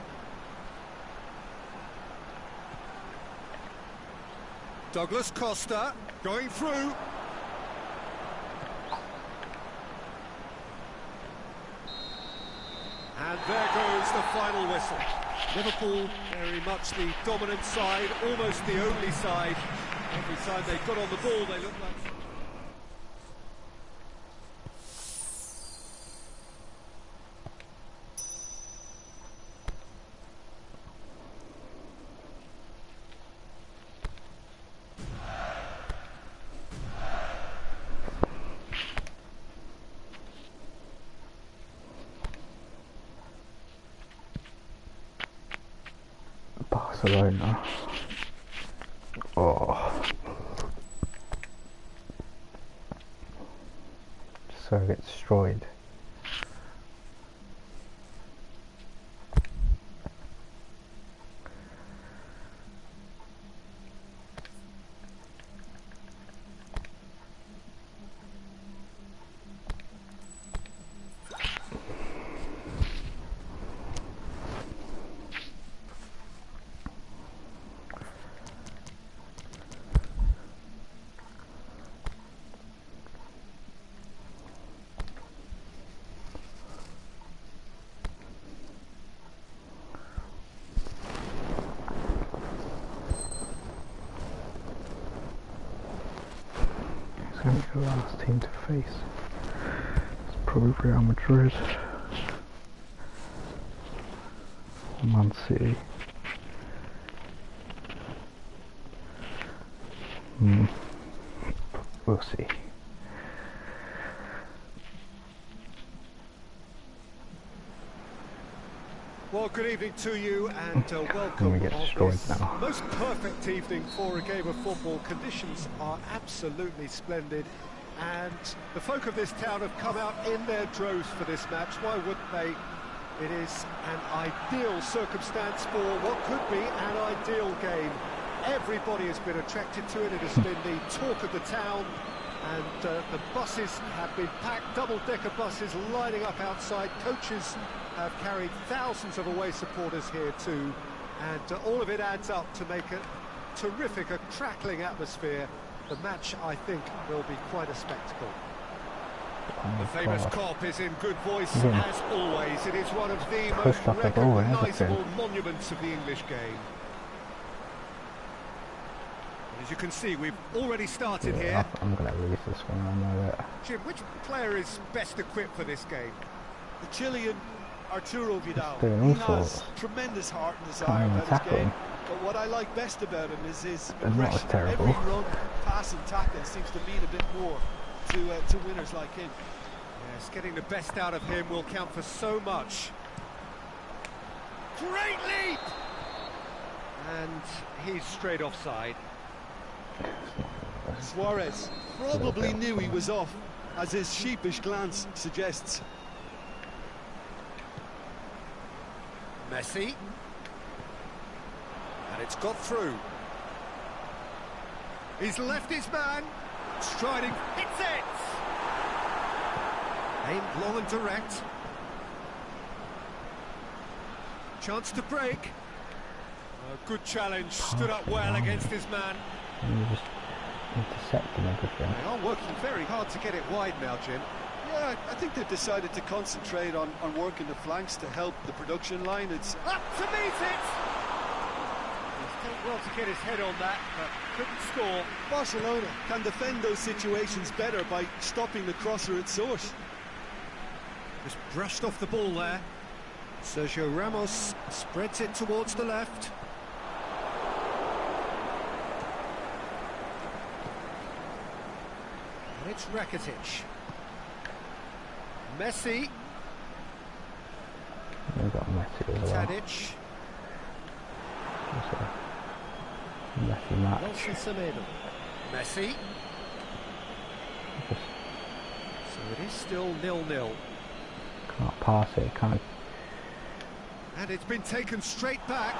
Douglas Costa going through. And there goes the final whistle. Liverpool very much the dominant side, almost the only side. Every time they got on the ball, they looked like... Barcelona. Oh. So get destroyed. It's going to be the last team to face. It's probably Real Madrid or Man City. We'll see. Well, good evening to you and welcome We get on destroyed this now. most perfect evening for a game of football. Conditions are absolutely splendid and the folk of this town have come out in their droves for this match. Why wouldn't they? It is an ideal circumstance for what could be an ideal game. Everybody has been attracted to it. It has been the talk of the town and the buses have been packed, double-decker buses lining up outside. Coaches have carried thousands of away supporters here too, and all of it adds up to make a terrific, a crackling atmosphere. The match, I think, will be quite a spectacle. The famous Kop is in good voice as always. It is one of the most recognisable monuments of the English game. As you can see, we've already started here. I'm going to lose this one, I know it. Jim, which player is best equipped for this game? The Chilean Arturo Vidal. Doing He all has sorts. tremendous heart and desire about his game. But what I like best about him is his aggression. terrible. Every run, pass and tackle seems to mean a bit more to winners like him. Yes, getting the best out of him will count for so much. Great leap! And he's straight offside. Suarez probably knew he was off, as his sheepish glance suggests. Messi. And it's got through. He's left his man. Striding. Hits it! Aimed long and direct. Chance to break. A good challenge. Stood up well against his man. And you just intercepting everything. They are working very hard to get it wide now, Jim. Yeah, I think they've decided to concentrate on working the flanks to help the production line. It's Up to meet it! He's done well to get his head on that, but couldn't score. Barcelona can defend those situations better by stopping the crosser at source. Just brushed off the ball there. Sergio Ramos spreads it towards the left. And it's Rakitic. Messi. We've got Messi as well. Tadic. It's a Messi match. Nelson Semedo. Messi. It is still 0-0. Can't pass it, can't. And it's been taken straight back.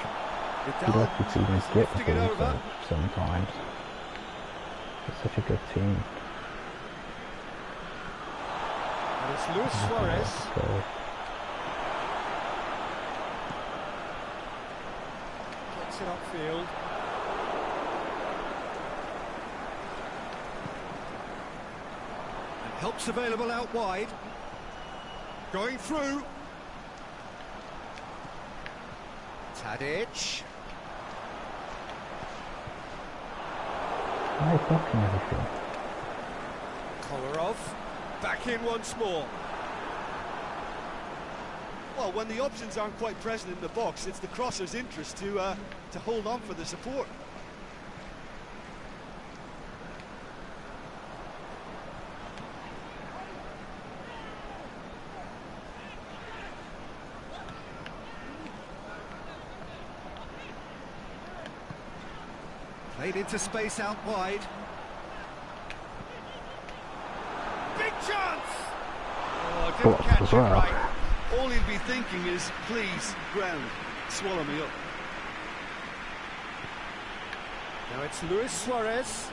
You'd like to see them get the lifting it ball over. sometimes. It's such a good team. And it's Luis Suarez. So, Gets it upfield. And help's available out wide. Going through. Tadic. why is blocking everything? Kolarov. Back in once more. Well, when the options aren't quite present in the box, it's the crosser's interest to hold on for the support. Played into space out wide. Big chance! Oh, didn't Blocks catch as it well. right. All he'll be thinking is, please, ground, swallow me up. Now it's Luis Suarez.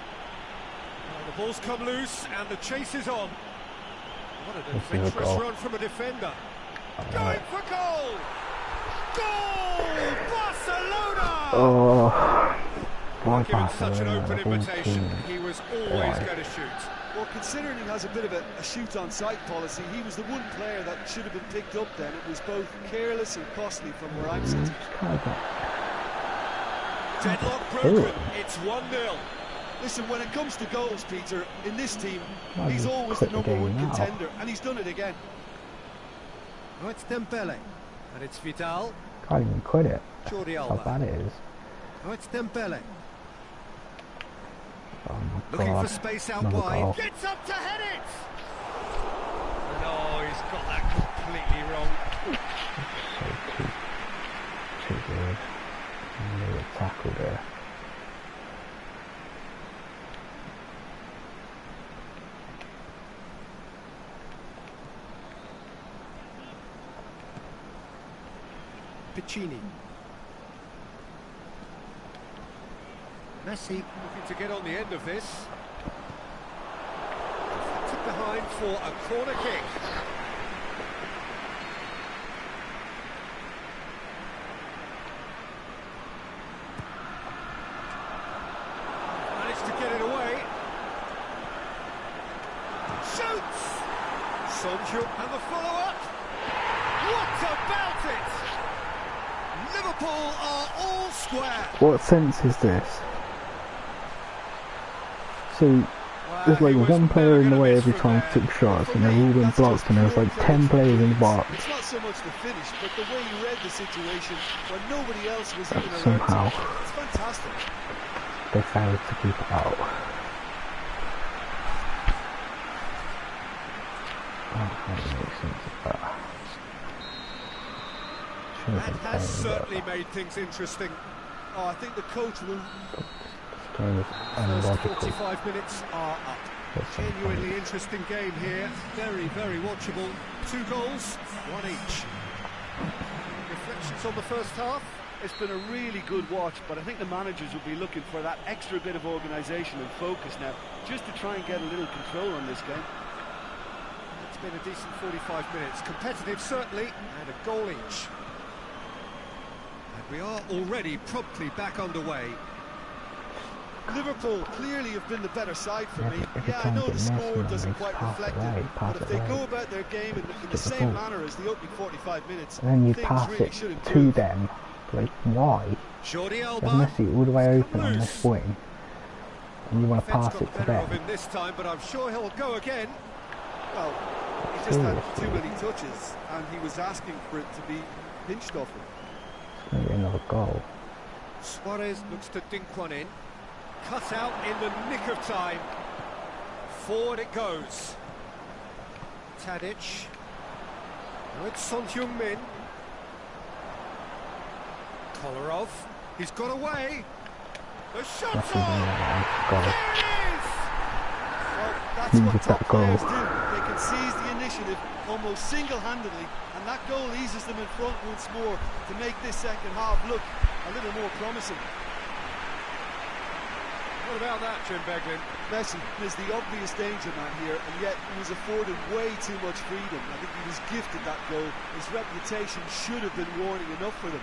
The ball's come loose and the chase is on. What an Let's see the adventurous goal. run from a defender. Going for goal! Goal! Barcelona! Oh, why Given such an Barcelona? open Of all invitation, teams. he was always Why? going to shoot. Well, considering he has a bit of a shoot-on-sight policy, he was the one player that should have been picked up then. It was both careless and costly from where I'm sitting. Just kind of like, Deadlock broken. Ooh. It's 1-0. Listen, when it comes to goals, Peter, in this team, Why he's you always quit the the number game one now? contender, and he's done it again. Now it's Dembele. And it's Vidal. can't even quit it. Jordi How Alba. bad it is. Now it's Dembele. Oh my Looking god. for space out Another wide. goal. Gets up to head it! No, he's got that completely wrong. Too good. Really tackle there. Piccini. Messi looking to get on the end of this. Deflected behind for a corner kick. Managed to get it away. Shoots! Sonju and the follow-up. What about it? Liverpool are all square. What sense is this? So, there's like one player in the way every time he took shots, and they're all been blocked, and there's like 10 players in the box. It's not so much the finish, but the way he read the situation when nobody else was even around. Somehow. It's fantastic. They failed to keep it out. Oh, that doesn't make sense of that. Should That have been has playing, certainly made things interesting. Oh, I think the coach will. but this game is First unlogical. 45 minutes are up. At some Genuinely point. interesting game here. Very, very watchable. 2 goals, 1 each. Reflections on the first half? It's been a really good watch, but I think the managers will be looking for that extra bit of organisation and focus now, just to try and get a little control on this game. It's been a decent 45 minutes. Competitive, certainly, and a goal each. And we are already promptly back underway. Liverpool clearly have been the better side for me. Every Yeah, I time know they the miss, score man, doesn't they quite pass it reflect away, it, pass but if it they away. go about their game in the the same ball. manner as the opening 45 minutes, And then you things pass really it should to improve. them. Like, why? Jordi There's Alba. Messi all the way open on Loose. this wing, and you want to Defence pass got it the to better of them. him this time, but I'm sure he'll go again. Well, he just had Seriously. too many touches, and he was asking for it to be pinched off him. It's going to be another goal. Suarez looks to dink one in. Cut out in the nick of time. Forward it goes. Tadic. Now it's Son Heung-min. Kolarov. He's got away. The shot's Definitely on. another goal. There it is! Well, that's Needed what top that goal. players do. They can seize almost single-handedly, and that goal eases them in front once more to make this second half look a little more promising. What about that, Jim Beglin? Messi is the obvious danger man here, and yet he was afforded way too much freedom. I think he was gifted that goal. His reputation should have been warning enough for them.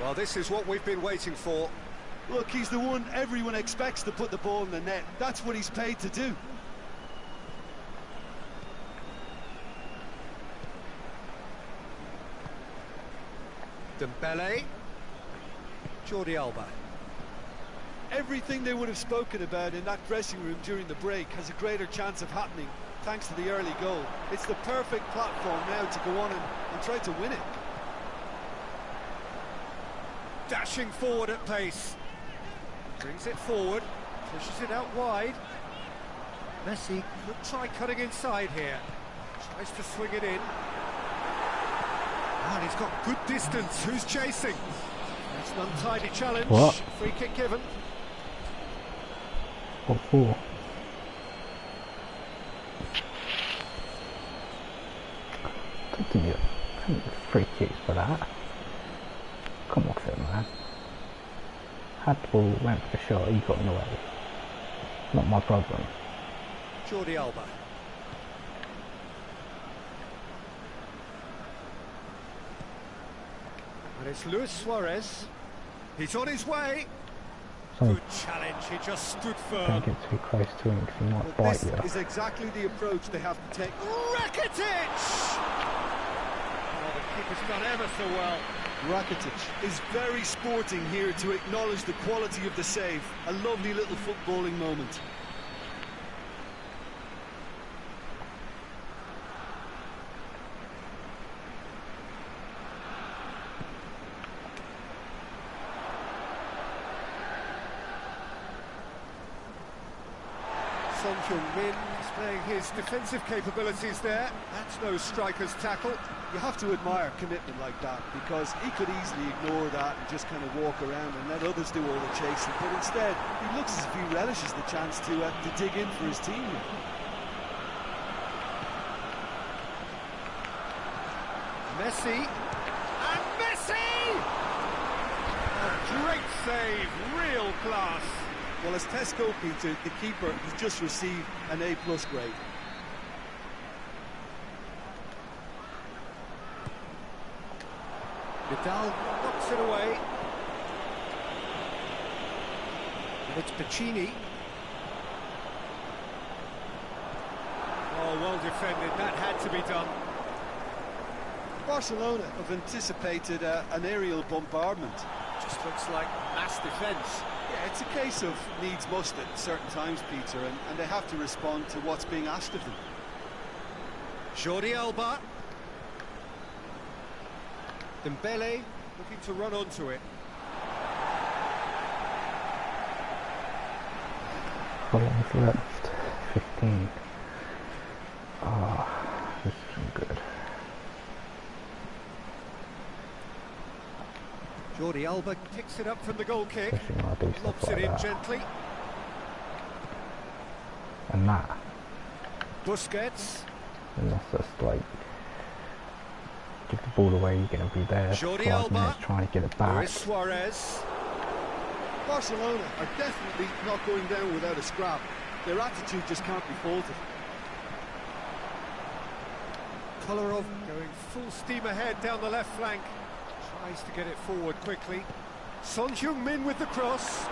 Well, this is what we've been waiting for. Look, he's the one everyone expects to put the ball in the net. That's what he's paid to do. Dembele. Jordi Alba. Everything they would have spoken about in that dressing room during the break has a greater chance of happening thanks to the early goal. It's the perfect platform now to go on and try to win it. Dashing forward at pace. Brings it forward. Pushes it out wide. Messi could try cutting inside here. Tries to swing it in. And he's got good distance. Who's chasing? It's an untidy challenge. What? Free kick given. What for? Don't give me free kicks for that. Come off it, man. Had the ball, went for the shot, he got in the way. Not my problem. Jordi Alba. And it's Luis Suarez. He's on his way. So Good challenge, he just stood firm. don't get too close to him because he might Well, bite this you. is exactly the approach they have to take. Rakitic! Oh, the keeper's done ever so well. Rakitic is very sporting here to acknowledge the quality of the save. A lovely little footballing moment. Son Heung-min displaying his defensive capabilities there. That's no striker's tackle. You have to admire commitment like that, because he could easily ignore that and just kind of walk around and let others do all the chasing, but instead he looks as if he relishes the chance to dig in for his team here. Messi. And Messi! A great save, real class. Well, as Tesco, Peter, the keeper has just received an A+ grade. Vidal knocks it away. And it's Piccini. Oh, well defended. That had to be done. Barcelona have anticipated an aerial bombardment. Just looks like mass defence. Yeah, it's a case of needs must at certain times, Peter, and they have to respond to what's being asked of them. Jordi Alba. Dembele looking to run onto it. 4 lines left. 15. Ah, this isn't good. Jordi Alba picks it up from the goal kick. Especially when I do stuff Lobs like it in that. gently. And that. Busquets. And that's just like, give the ball away, you're going to be there for Jordi 5 Alba. minutes trying to get it back. Luis Suarez. Barcelona are definitely not going down without a scrap. Their attitude just can't be faulted. Kolarov going full steam ahead down the left flank. Tries to get it forward quickly. Son Heung-min with the cross.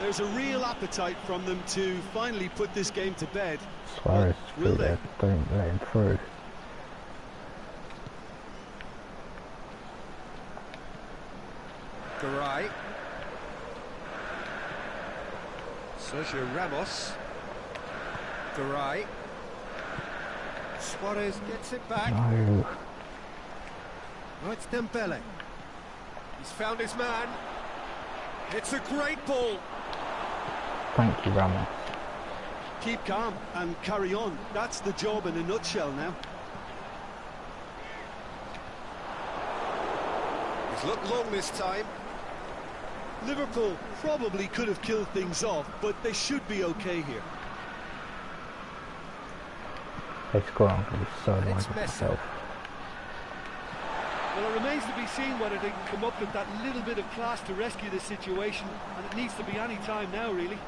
There's a real appetite from them to finally put this game to bed. Suarez Will through they? there, don't let him through. Garay. Sergio Ramos. Garay. Suarez gets it back. No. Oh, it's Dembele. He's found his man. It's a great ball. Thank you, Ramos. Keep calm and carry on. That's the job in a nutshell now. He's looked long this time. Liverpool probably could have killed things off, but they should be okay here. They score, I'm going to be so annoyed It's with messy. myself. Well, it remains to be seen whether they can come up with that little bit of class to rescue this situation, and it needs to be any time now, really.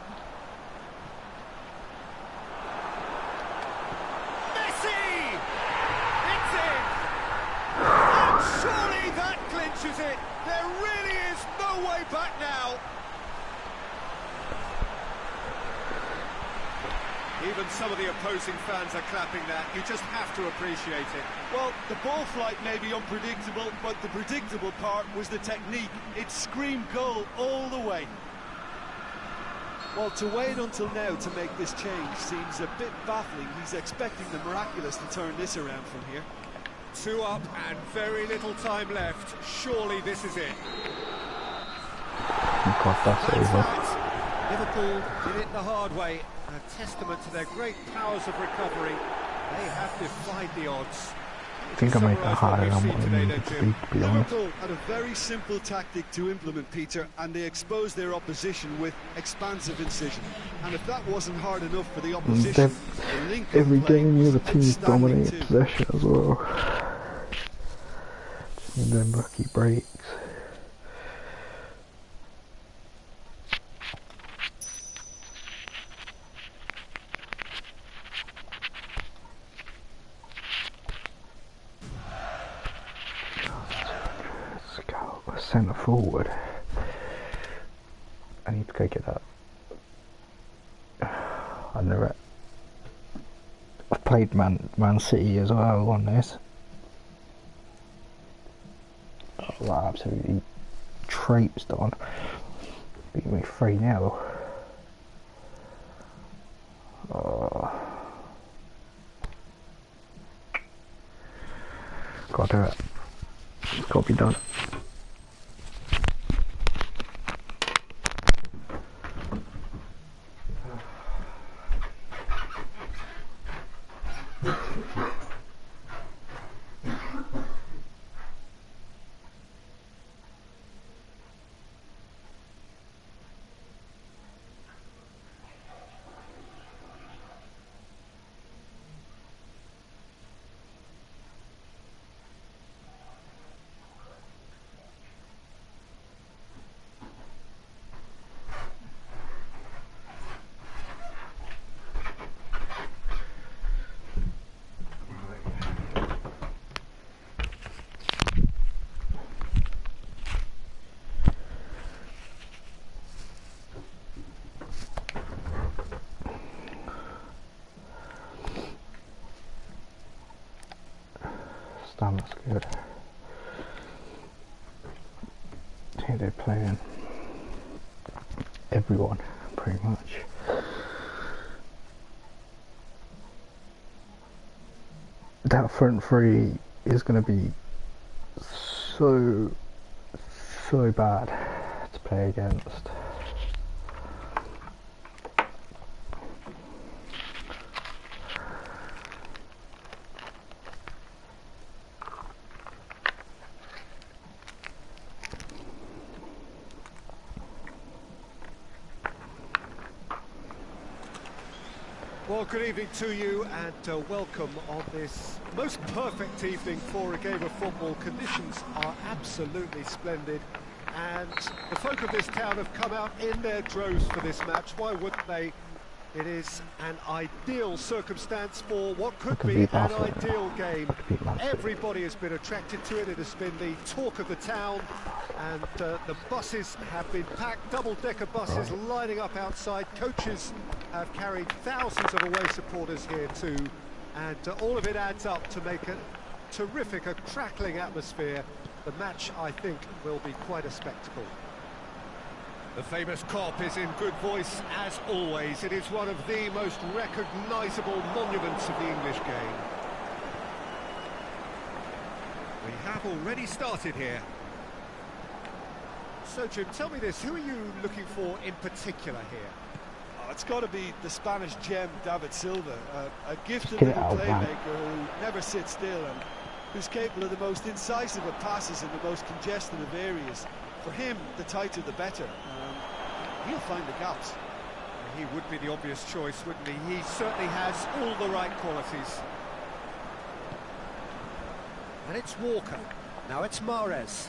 Messi! It's in! And surely that clinches it! There really is no way back now! Even some of the opposing fans are clapping that. You just have to appreciate it. Well, the ball flight may be unpredictable, but the predictable part was the technique. It screamed goal all the way. Well, to wait until now to make this change seems a bit baffling. He's expecting the miraculous to turn this around from here. 2 up and very little time left. Surely this is it. God, that's That's over. that. Liverpool did it the hard way. A testament to their great powers of recovery. They have defied the odds. I think I made that harder than what I needed to be honest. Liverpool had a very simple tactic to implement, Peter, and they exposed their opposition with expansive incision. And if that wasn't hard enough for the opposition, the link-up Every play game the other was teams outstanding dominate too. possession as well. Just need them lucky breaks. Let's go centre forward. I need to go get that. I never. I've played Man City as well on this. Oh, that absolutely traipsed on. Beat me 3-0. Oh. Gotta do it. It's gotta be done. That's good. Here they're playing everyone pretty much. That front three is going to be so bad to play against. Well, good evening to you and welcome on this most perfect evening for a game of football. Conditions are absolutely splendid and the folk of this town have come out in their droves for this match. Why wouldn't they? It is an ideal circumstance for what could be an ideal game. Everybody has been attracted to it. It has been the talk of the town and the buses have been packed, double-decker buses lining up outside. Coaches have carried thousands of away supporters here too, and all of it adds up to make a terrific, a crackling atmosphere. The match, I think, will be quite a spectacle. The famous Kop is in good voice as always. It is one of the most recognisable monuments of the English game. We have already started here. So Jim, tell me this, who are you looking for in particular here? Oh, it's got to be the Spanish gem, David Silva, a gifted Get little out, playmaker man. who never sits still and who's capable of the most incisive of passes in the most congested of areas. For him, the tighter the better. He'll find the gaps. He would be the obvious choice, wouldn't he? He certainly has all the right qualities. And it's Walker. Now it's Mahrez.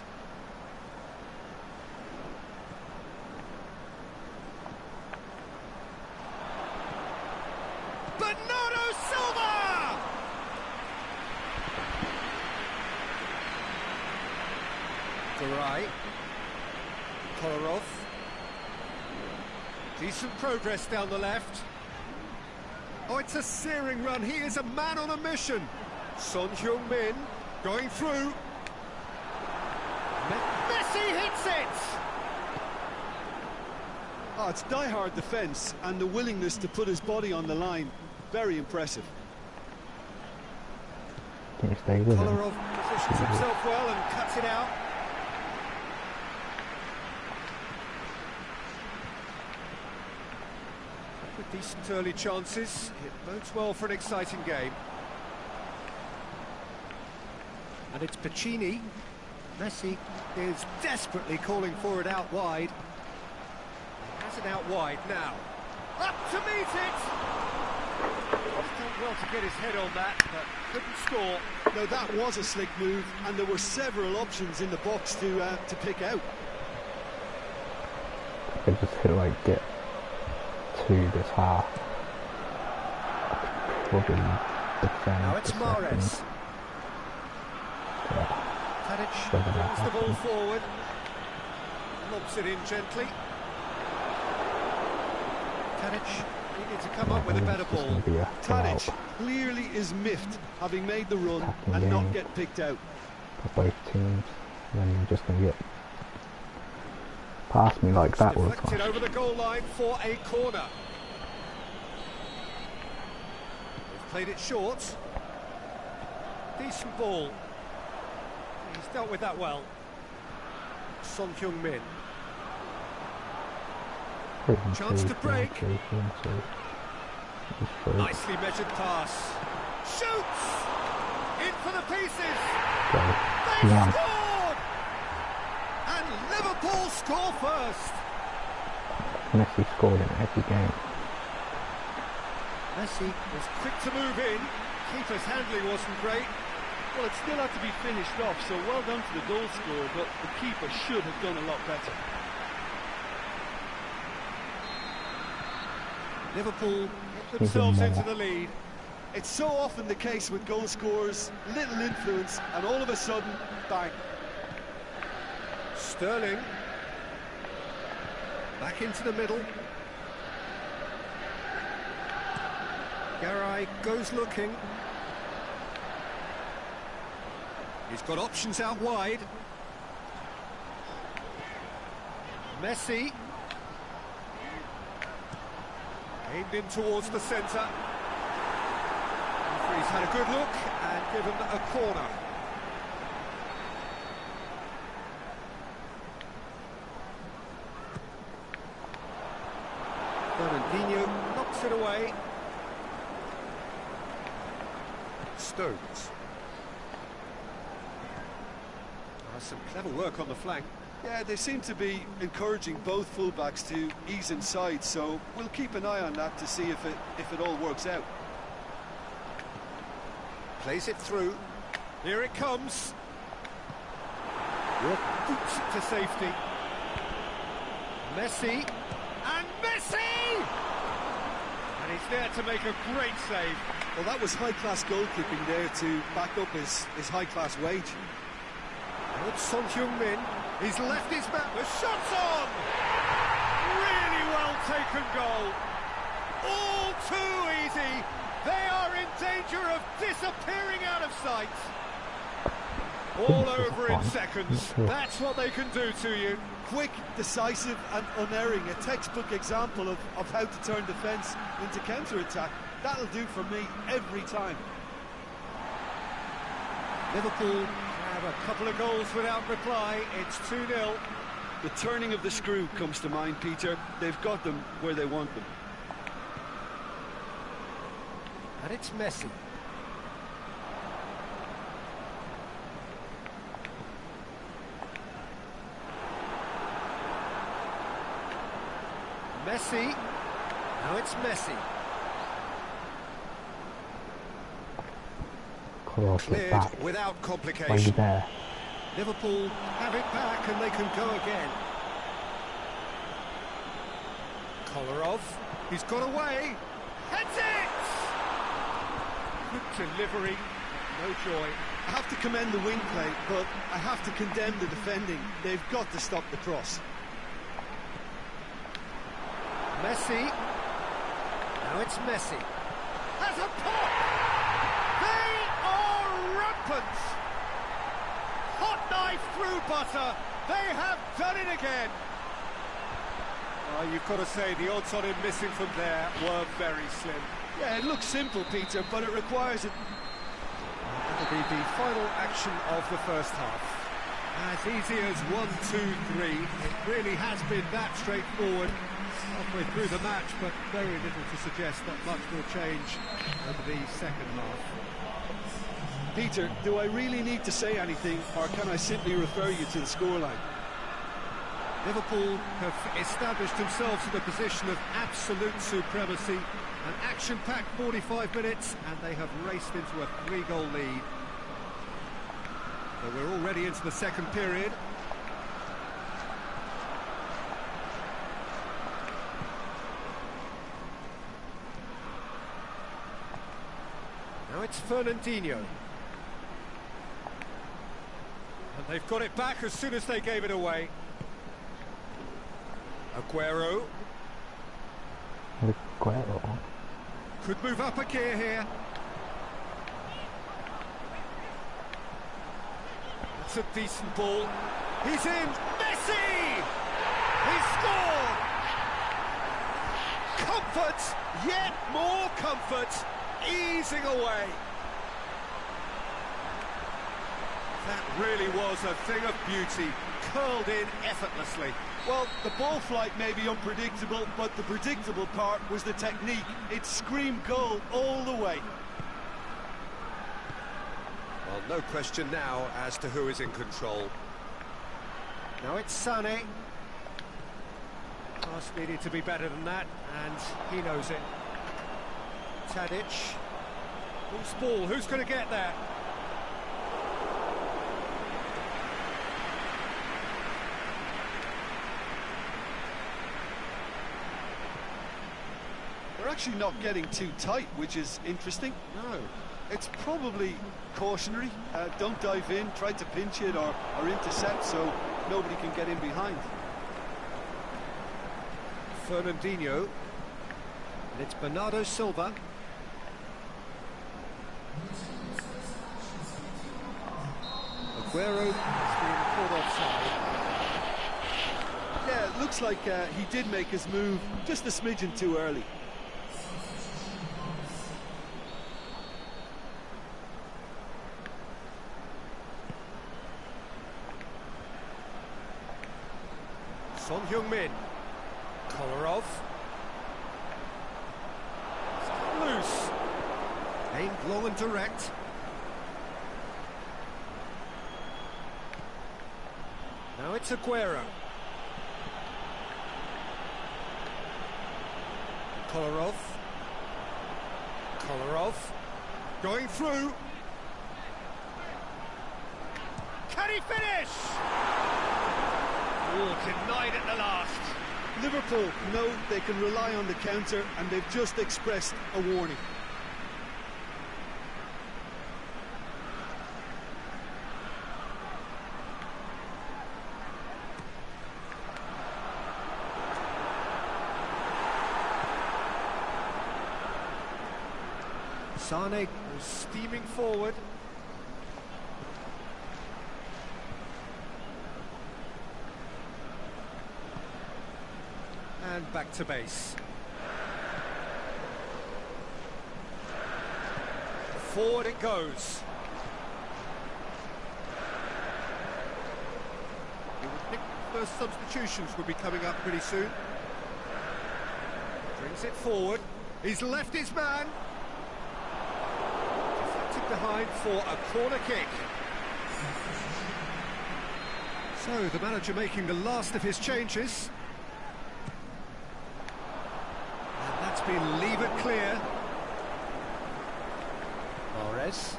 Bernardo Silva! Garay. Kolarov. Decent progress down the left. Oh, it's a searing run. He is a man on a mission. Son Heung-min going through. Messi hits it! Oh, it's die-hard defence and the willingness to put his body on the line. Very impressive. Can you stay with him? Kolarov positions himself well and cuts it out. With decent early chances, it bodes well for an exciting game. And it's Pacini. Messi is desperately calling for it out wide. He has it out wide now. Up to meet it! He's done well to get his head on that, but couldn't score. No, that was a slick move, and there were several options in the box to pick out. I could just hit like get to this half. Probably defend. Now it's Mahrez. Tadic brings the ball forward. Lobs it in gently. Tadic needed to come up with a better ball. Tadic clearly is miffed, having made the run and not get picked out. For both teams, and then you're just going to get past me like that all the Deflected time. over the goal line for a corner. They've played it short. Decent ball. He's dealt with that well. Son Heung-min. Chance to break. Nicely measured pass. Shoots! In for the pieces! They scored! And Liverpool score first! Messi scored in every game. Messi was quick to move in. Keeper's handling wasn't great. Well, it still had to be finished off, so well done to the goal scorer, but the keeper should have done a lot better. Liverpool get themselves into the lead. It's so often the case with goal scorers, little influence, and all of a sudden, bang. Sterling. Back into the middle. Garay goes looking. He's got options out wide. Messi. Aimed in towards the centre. Referee's had a good look and given a corner. Fernandinho knocks it away. Stones. Some clever work on the flank. Yeah, they seem to be encouraging both fullbacks to ease inside, so we'll keep an eye on that to see if it all works out. Plays it through. Here it comes. Boots it to safety. Messi. And Messi! And he's there to make a great save. Well, that was high-class goalkeeping there to back up his high-class wage. It's Son Heung-min. He's left his man. The shot's on! Really well taken goal. All too easy. They are in danger of disappearing out of sight. All over in seconds. That's what they can do to you. Quick, decisive and unerring. A textbook example of how to turn defence into counter-attack. That'll do for me every time. Liverpool have a couple of goals without reply. It's 2-0. The turning of the screw comes to mind, Peter. They've got them where they want them. And it's Messi. Messi. Now it's Messi. Close it Cleared back. without Are you complication. there? Liverpool have it back and they can go again. Kolarov, he's got away. Heads it! Good delivery, no joy. I have to commend the wing play, but I have to condemn the defending. They've got to stop the cross. Messi. Now it's Messi. Has a pop! They are rampant! Hot knife through butter. They have done it again. You've got to say the odds on him missing from there were very slim. Yeah, it looks simple, Peter, but it requires it. That'll be the final action of the first half. As easy as 1, 2, 3. It really has been that straightforward halfway through the match, but very little to suggest that much will change over the second half. Peter, do I really need to say anything, or can I simply refer you to the scoreline? Liverpool have established themselves in a position of absolute supremacy. An action-packed 45 minutes, and they have raced into a 3-goal lead. So we're already into the second period. Now it's Fernandinho. And they've got it back as soon as they gave it away. Aguero. Aguero. Could move up a gear here. That's a decent ball. He's in. Messi! He scored! Comfort, yet more comfort, easing away. That really was a thing of beauty, curled in effortlessly. Well, the ball flight may be unpredictable, but the predictable part was the technique. It screamed goal all the way. Well, no question now as to who is in control. Now it's Sané. Pass needed to be better than that, and he knows it. Tadic. Loose ball, who's going to get there? They're actually not getting too tight, which is interesting. No. It's probably cautionary. Don't dive in, try to pinch it or intercept so nobody can get in behind. Fernandinho. And it's Bernardo Silva. Aguero has been caught offside. Yeah, it looks like he did make his move just a smidgen too early. Son Heung-min. Kolarov. Loose. Aimed long and direct. Now it's Aguero. Kolarov. Kolarov. Going through. Can he finish? Oh, denied at the last. Liverpool know they can rely on the counter and they've just expressed a warning. Sané was steaming forward. And back to base. Forward it goes. You would think the first substitutions would be coming up pretty soon. Brings it forward. He's left his man. Deflected behind for a corner kick. So the manager making the last of his changes. been levered clear. Mahrez.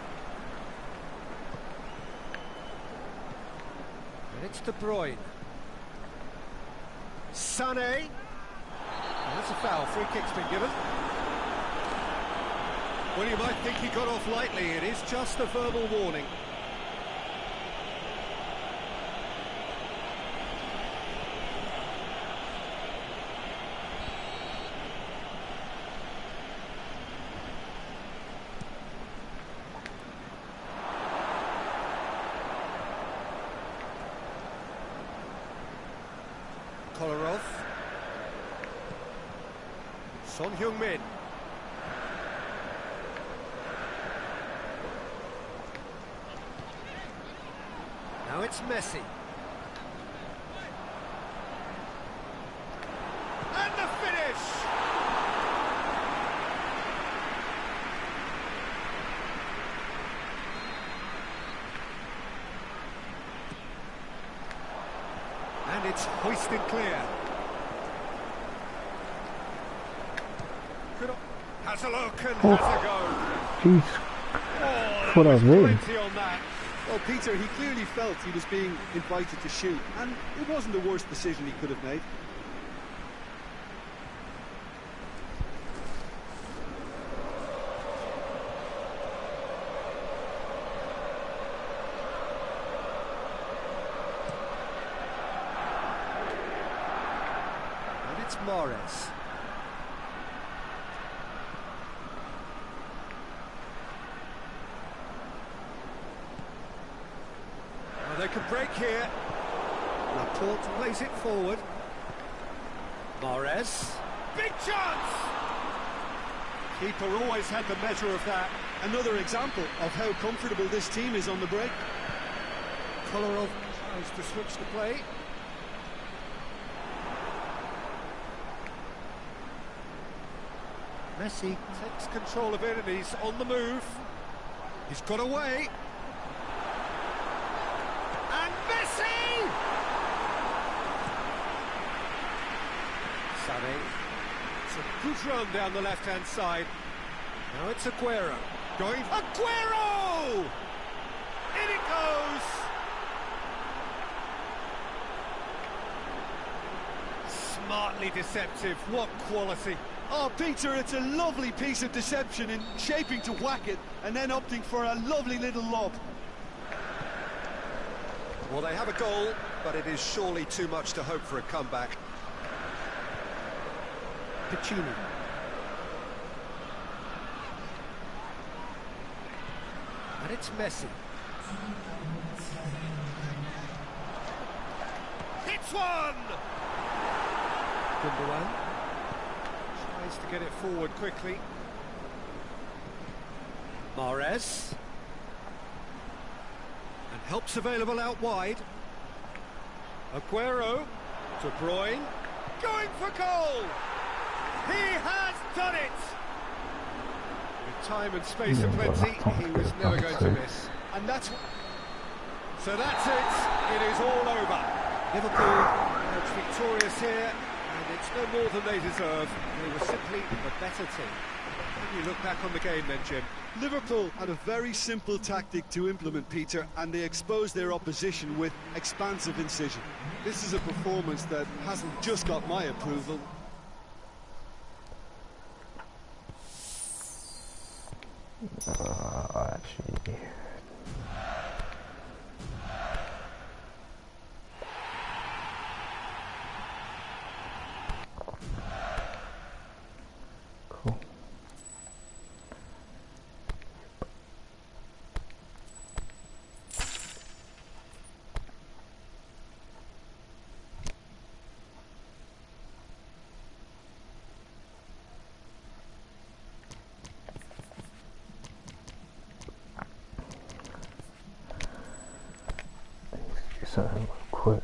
And it's De Bruyne. Sané. And that's a foul. Free kick's been given. Well, you might think he got off lightly. It is just a verbal warning. Kolarov. Son Heung-min. Now it's Messi. And the finish! And it's hoisted clear. Has a look and has a go. Jeez. Oh, What I was reading. plenty on that. Well, Peter, he clearly felt he was being invited to shoot, and it wasn't the worst decision he could have made. And it's Mahrez. They can break here. Laporte plays it forward. Mahrez. Big chance! Keeper always had the measure of that. Another example of how comfortable this team is on the break. Kolarov tries to switch the play. Messi takes control of it and he's on the move. He's got away. And Messi! Sané. It's a good run down the left-hand side. Now it's Aguero. Going... Aguero! In it goes! Smartly deceptive. What quality. Oh, Peter, it's a lovely piece of deception in shaping to whack it and then opting for a lovely little lob. Well, they have a goal, but it is surely too much to hope for a comeback. Piccini. And it's Messi. Hits one! Gundogan tries to get it forward quickly. Mahrez. And help's available out wide. Aguero. De Bruyne. Going for goal! He has done it! With time and space aplenty, he was never going to miss. And that's... So that's it. It is all over. Liverpool emerged victorious here, and it's no more than they deserve. They were simply the better team. How do you look back on the game then, Jim? Liverpool had a very simple tactic to implement, Peter, and they exposed their opposition with expansive incision. This is a performance that hasn't just got my approval. Actually... Cool. Something quick.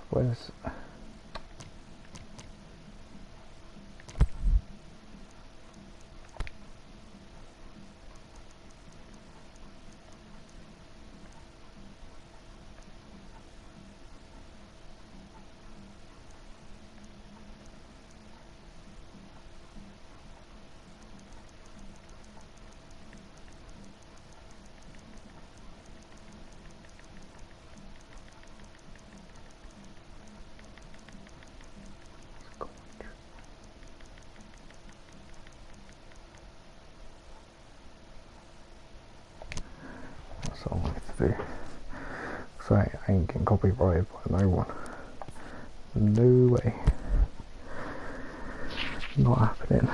Where's... That's all I have to do. So I ain't getting copyrighted by no one. No way. Not happening.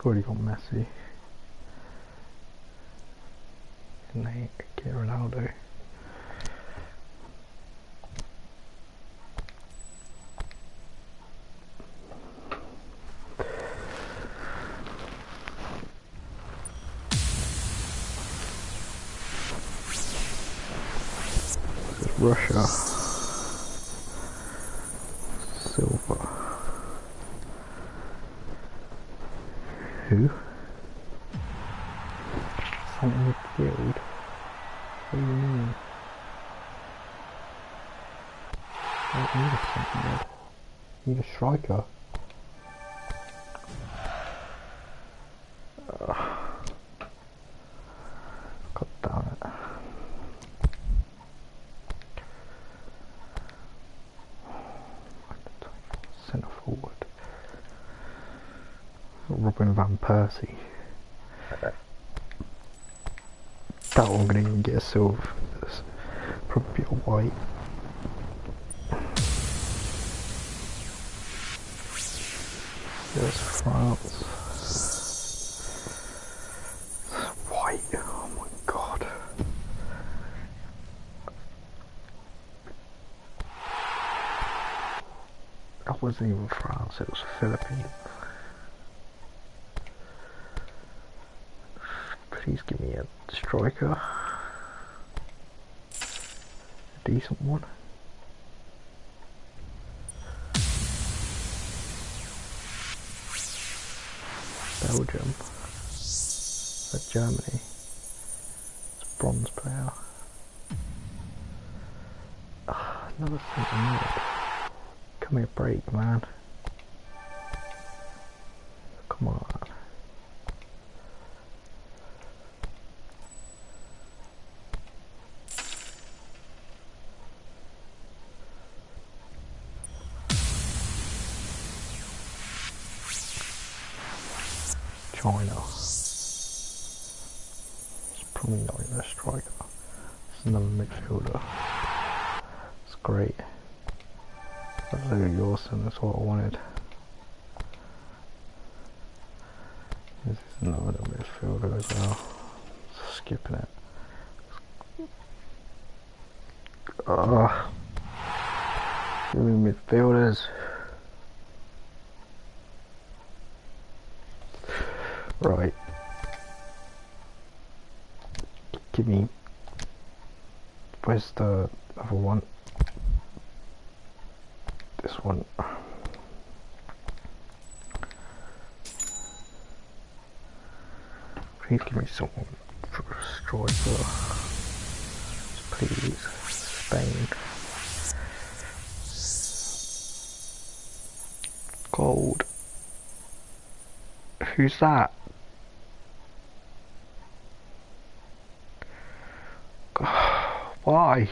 Already got Messi. And they get Ronaldo. This is Russia. Silver. Who? Something midfield? What do you mean? I don't need a something mid. You need a striker. God damn it. Centre forward. Robin van Persie. That one gonna even get a silver. This probably a white. There's France. White. Oh my god. That wasn't even France. It was Philippines. Please give me a striker. A decent one. Belgium. Germany. It's a bronze player. Another centre mid. Come here, break, man. Come on. China. It's probably not even a striker. It's another midfielder. It's great. That's Louis Lawson, that's what I wanted. This is another midfielder as well. Skipping it. Give me midfielders. Right. Give me. Where's the other one? This one. Please give me someone for a striker. Please. Spain. Gold. Who's that? Why?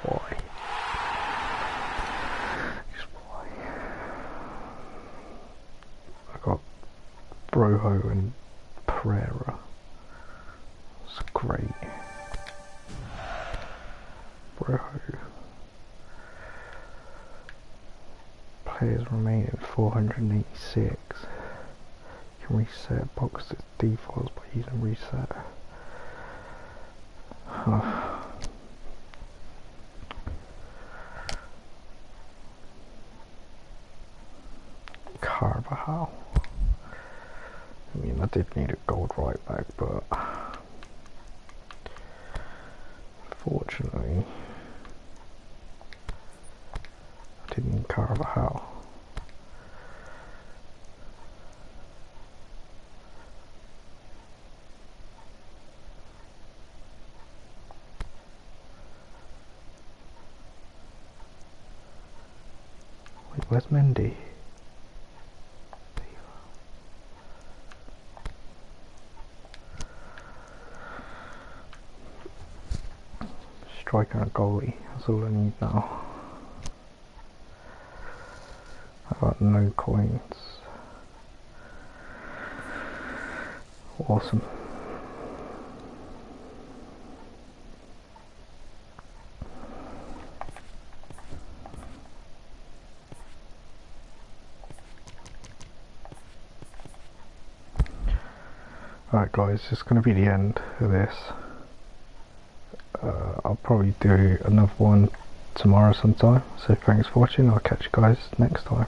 Why? Just why? I got Broho and Pereira. It's great. Broho. Players remaining 486. You can reset boxes defaults by using reset. Carvajal. I mean, I did need a gold right back, but fortunately, I didn't need Carvajal. Wait, where's Mendy? Striker and goalie, that's all I need now. I got no coins. Awesome. Alright guys, it's going to be the end of this. I'll probably do another one tomorrow sometime, so thanks for watching. I'll catch you guys next time.